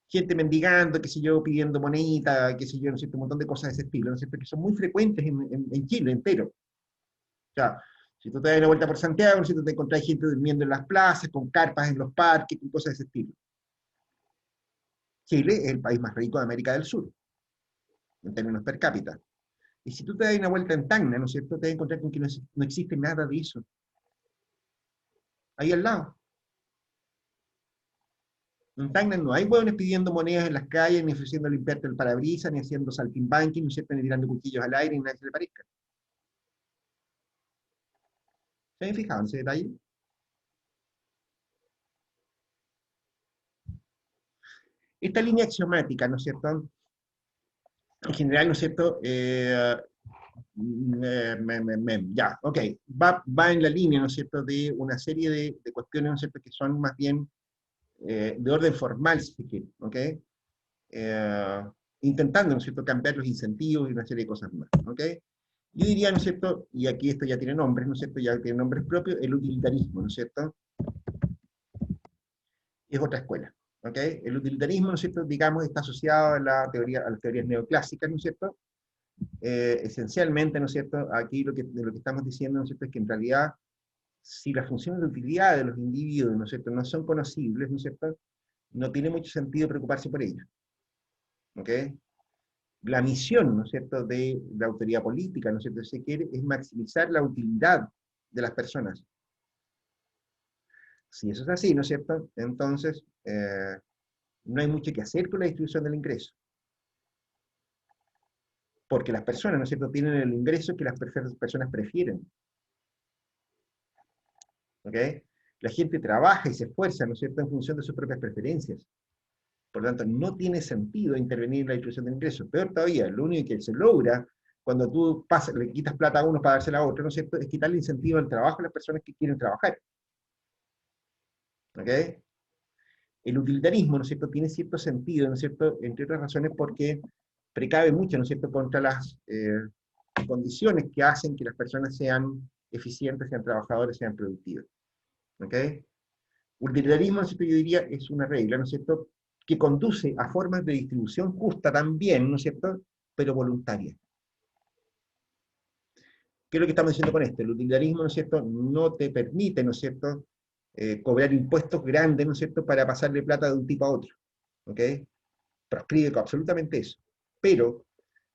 Gente mendigando, qué sé yo, pidiendo monedita, qué sé yo, ¿no es cierto?, un montón de cosas de ese estilo, ¿no es cierto?, que son muy frecuentes en Chile entero. O sea, si tú te das una vuelta por Santiago, ¿no es cierto?, te encontrás gente durmiendo en las plazas, con carpas en los parques, con cosas de ese estilo. Chile es el país más rico de América del Sur, en términos per cápita. Y si tú te das una vuelta en Tacna, ¿no es cierto?, te vas a encontrar con que no existe nada de eso. Ahí al lado. En Tacna no hay hueones pidiendo monedas en las calles, ni ofreciendo limpiarte el parabrisas, ni haciendo saltimbanqui, ¿no es cierto?, ni tirando cuchillos al aire, ni nada que se le parezca. ¿Se han fijado en ese detalle? Esta línea axiomática, ¿no es cierto?, en general, ¿no es cierto?, ya, ok, va en la línea, ¿no es cierto?, de una serie de cuestiones, ¿no es cierto?, que son más bien de orden formal, si se quiere, ¿ok? Intentando, ¿no es cierto?, cambiar los incentivos y una serie de cosas más, ¿ok? Yo diría, ¿no es cierto?, y aquí esto ya tiene nombres, ¿no es cierto?, ya tiene nombres propios, el utilitarismo, ¿no es cierto?, es otra escuela, ¿ok? El utilitarismo, ¿no es cierto?, digamos, está asociado a las teorías neoclásicas, ¿no es cierto?, esencialmente, ¿no es cierto?, aquí lo que estamos diciendo, ¿no es cierto?, es que en realidad, si las funciones de utilidad de los individuos, ¿no es cierto?, no son conocibles, ¿no es cierto?, no tiene mucho sentido preocuparse por ellas, ¿ok? La misión, ¿no es cierto?, de la autoridad política, ¿no es cierto?, si se quiere, es maximizar la utilidad de las personas. Si eso es así, ¿no es cierto?, entonces no hay mucho que hacer con la distribución del ingreso. Porque las personas, ¿no es cierto?, tienen el ingreso que las personas prefieren. ¿Ok? La gente trabaja y se esfuerza, ¿no es cierto?, en función de sus propias preferencias. Por lo tanto, no tiene sentido intervenir en la distribución del ingreso. Peor todavía, lo único que se logra cuando tú le quitas plata a uno para dársela a otro, ¿no es cierto?, es quitarle incentivo al trabajo a las personas que quieren trabajar. ¿Ok? El utilitarismo, ¿no es cierto?, tiene cierto sentido, ¿no es cierto?, entre otras razones porque precave mucho, ¿no es cierto?, contra las condiciones que hacen que las personas sean eficientes, sean trabajadores, sean productivos. ¿Ok? Utilitarismo, ¿no es cierto?, yo diría, es una regla, ¿no es cierto?, que conduce a formas de distribución justa también, ¿no es cierto?, pero voluntaria. ¿Qué es lo que estamos diciendo con esto? El utilitarismo, ¿no es cierto?, no te permite, ¿no es cierto?, cobrar impuestos grandes, ¿no es cierto?, para pasarle plata de un tipo a otro. ¿Ok? Proscribe absolutamente eso. Pero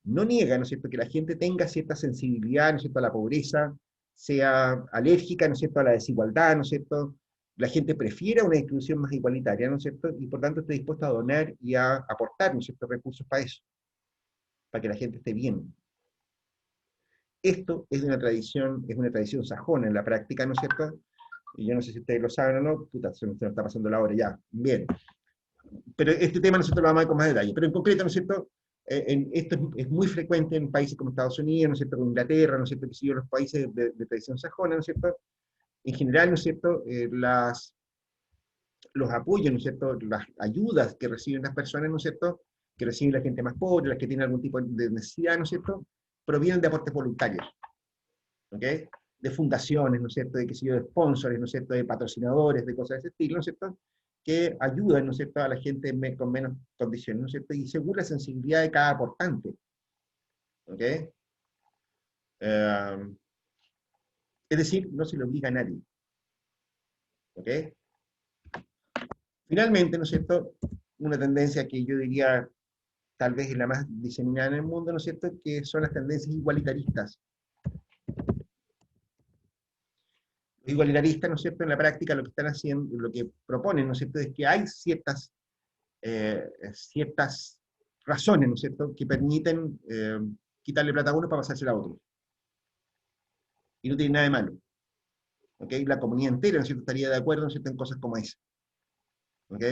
no niega, ¿no es cierto?, que la gente tenga cierta sensibilidad, ¿no es cierto?, a la pobreza, sea alérgica, ¿no es cierto?, a la desigualdad, ¿no es cierto?, la gente prefiere una distribución más igualitaria, ¿no es cierto?, y por tanto esté dispuesta a donar y a aportar, ¿no es cierto?, recursos para eso, para que la gente esté bien. Esto es una tradición sajona en la práctica, ¿no es cierto?, y yo no sé si ustedes lo saben o no, puta, se nos está pasando la hora ya, bien. Pero este tema, ¿no es cierto?, lo vamos a ver con más detalle. Pero en concreto, ¿no es cierto?, esto es muy frecuente en países como Estados Unidos, ¿no es cierto?, como Inglaterra, ¿no es cierto?, que siguen los países de tradición sajona, ¿no es cierto?, en general, ¿no es cierto?, los apoyos, ¿no es cierto?, las ayudas que reciben las personas, ¿no es cierto?, que reciben la gente más pobre, las que tienen algún tipo de necesidad, ¿no es cierto?, provienen de aportes voluntarios, ¿ok? De fundaciones, ¿no es cierto?, de, qué sé yo, de sponsors, ¿no es cierto?, de patrocinadores, de cosas de ese estilo, ¿no es cierto?, que ayudan, ¿no es cierto?, a la gente con menos condiciones, ¿no es cierto?, y según la sensibilidad de cada aportante, ¿ok? Es decir, no se le obliga a nadie, ¿ok? Finalmente, ¿no es cierto?, una tendencia que yo diría tal vez es la más diseminada en el mundo, ¿no es cierto?, que son las tendencias igualitaristas. Los igualitaristas, ¿no es cierto?, en la práctica lo que están haciendo, lo que proponen, ¿no es cierto?, es que hay ciertas razones, ¿no es cierto?, que permiten quitarle plata a uno para pasársela a otro. Y no tiene nada de malo. ¿ok? La comunidad entera, ¿no es cierto?, estaría de acuerdo, ¿no es cierto?, en cosas como esa, ¿ok?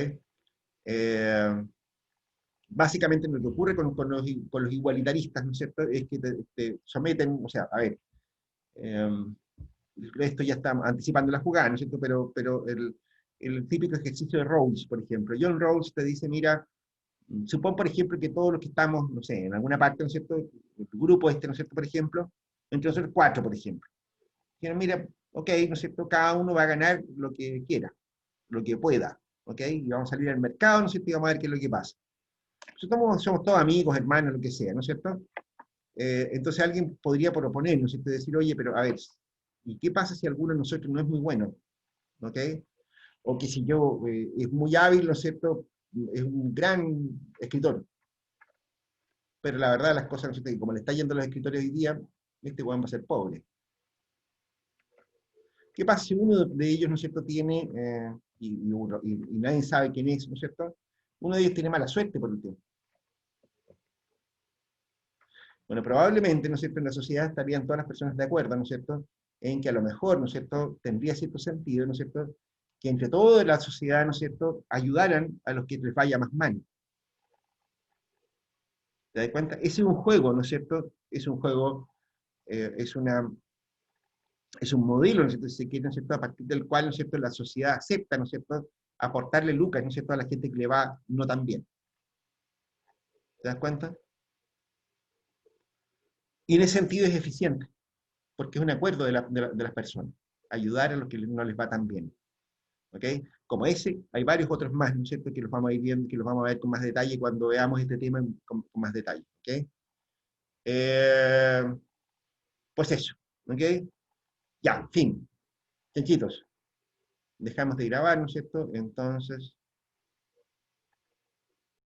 Básicamente lo que ocurre con los igualitaristas, ¿no es cierto?, es que te someten, o sea, a ver, esto ya está anticipando la jugada, ¿no es cierto?, pero el típico ejercicio de Rawls, por ejemplo. John Rawls te dice, mira, supón, por ejemplo, que todos los que estamos, no sé, en alguna parte, ¿no es cierto?, el grupo este, ¿no es cierto?, por ejemplo, entre nosotros 4, por ejemplo. Dijeron, mira, ok, ¿no es cierto?, cada uno va a ganar lo que quiera, lo que pueda, ¿ok? Y vamos a salir al mercado, ¿no es cierto?, y vamos a ver qué es lo que pasa. Nosotros somos todos amigos, hermanos, lo que sea, ¿no es cierto? Entonces alguien podría proponer, ¿no es cierto?, decir, oye, pero a ver, ¿y qué pasa si alguno de nosotros no es muy bueno? ¿Ok? O que si yo es muy hábil, ¿no es cierto?, es un gran escritor, pero la verdad las cosas, ¿no es cierto?, que como le está yendo a los escritores hoy día, este weón va a ser pobre. ¿Qué pasa si uno de ellos, ¿no es cierto?, tiene, y nadie sabe quién es, ¿no es cierto?, uno de ellos tiene mala suerte por el tiempo? Bueno, probablemente, ¿no es cierto?, en la sociedad estarían todas las personas de acuerdo, ¿no es cierto?, en que a lo mejor, ¿no es cierto?, tendría cierto sentido, ¿no es cierto?, que entre toda la sociedad, ¿no es cierto?, ayudaran a los que les vaya más mal. ¿Te das cuenta? Ese es un juego, ¿no es cierto? Es un juego, es un modelo, ¿no es cierto?, si se quiere, ¿no es cierto?, a partir del cual, ¿no es cierto?, la sociedad acepta, ¿no es cierto?, aportarle lucas, ¿no es cierto?, a la gente que le va no tan bien. ¿Te das cuenta? Y en ese sentido es eficiente, porque es un acuerdo de las personas, ayudar a los que no les va tan bien. ¿Ok? Como ese, hay varios otros más, ¿no es cierto?, que los vamos a ir viendo, que los vamos a ver con más detalle cuando veamos este tema con más detalle. ¿Ok? Pues eso. ¿Ok? Ya, fin. Chanchitos. Dejamos de grabar, ¿no es cierto? Entonces,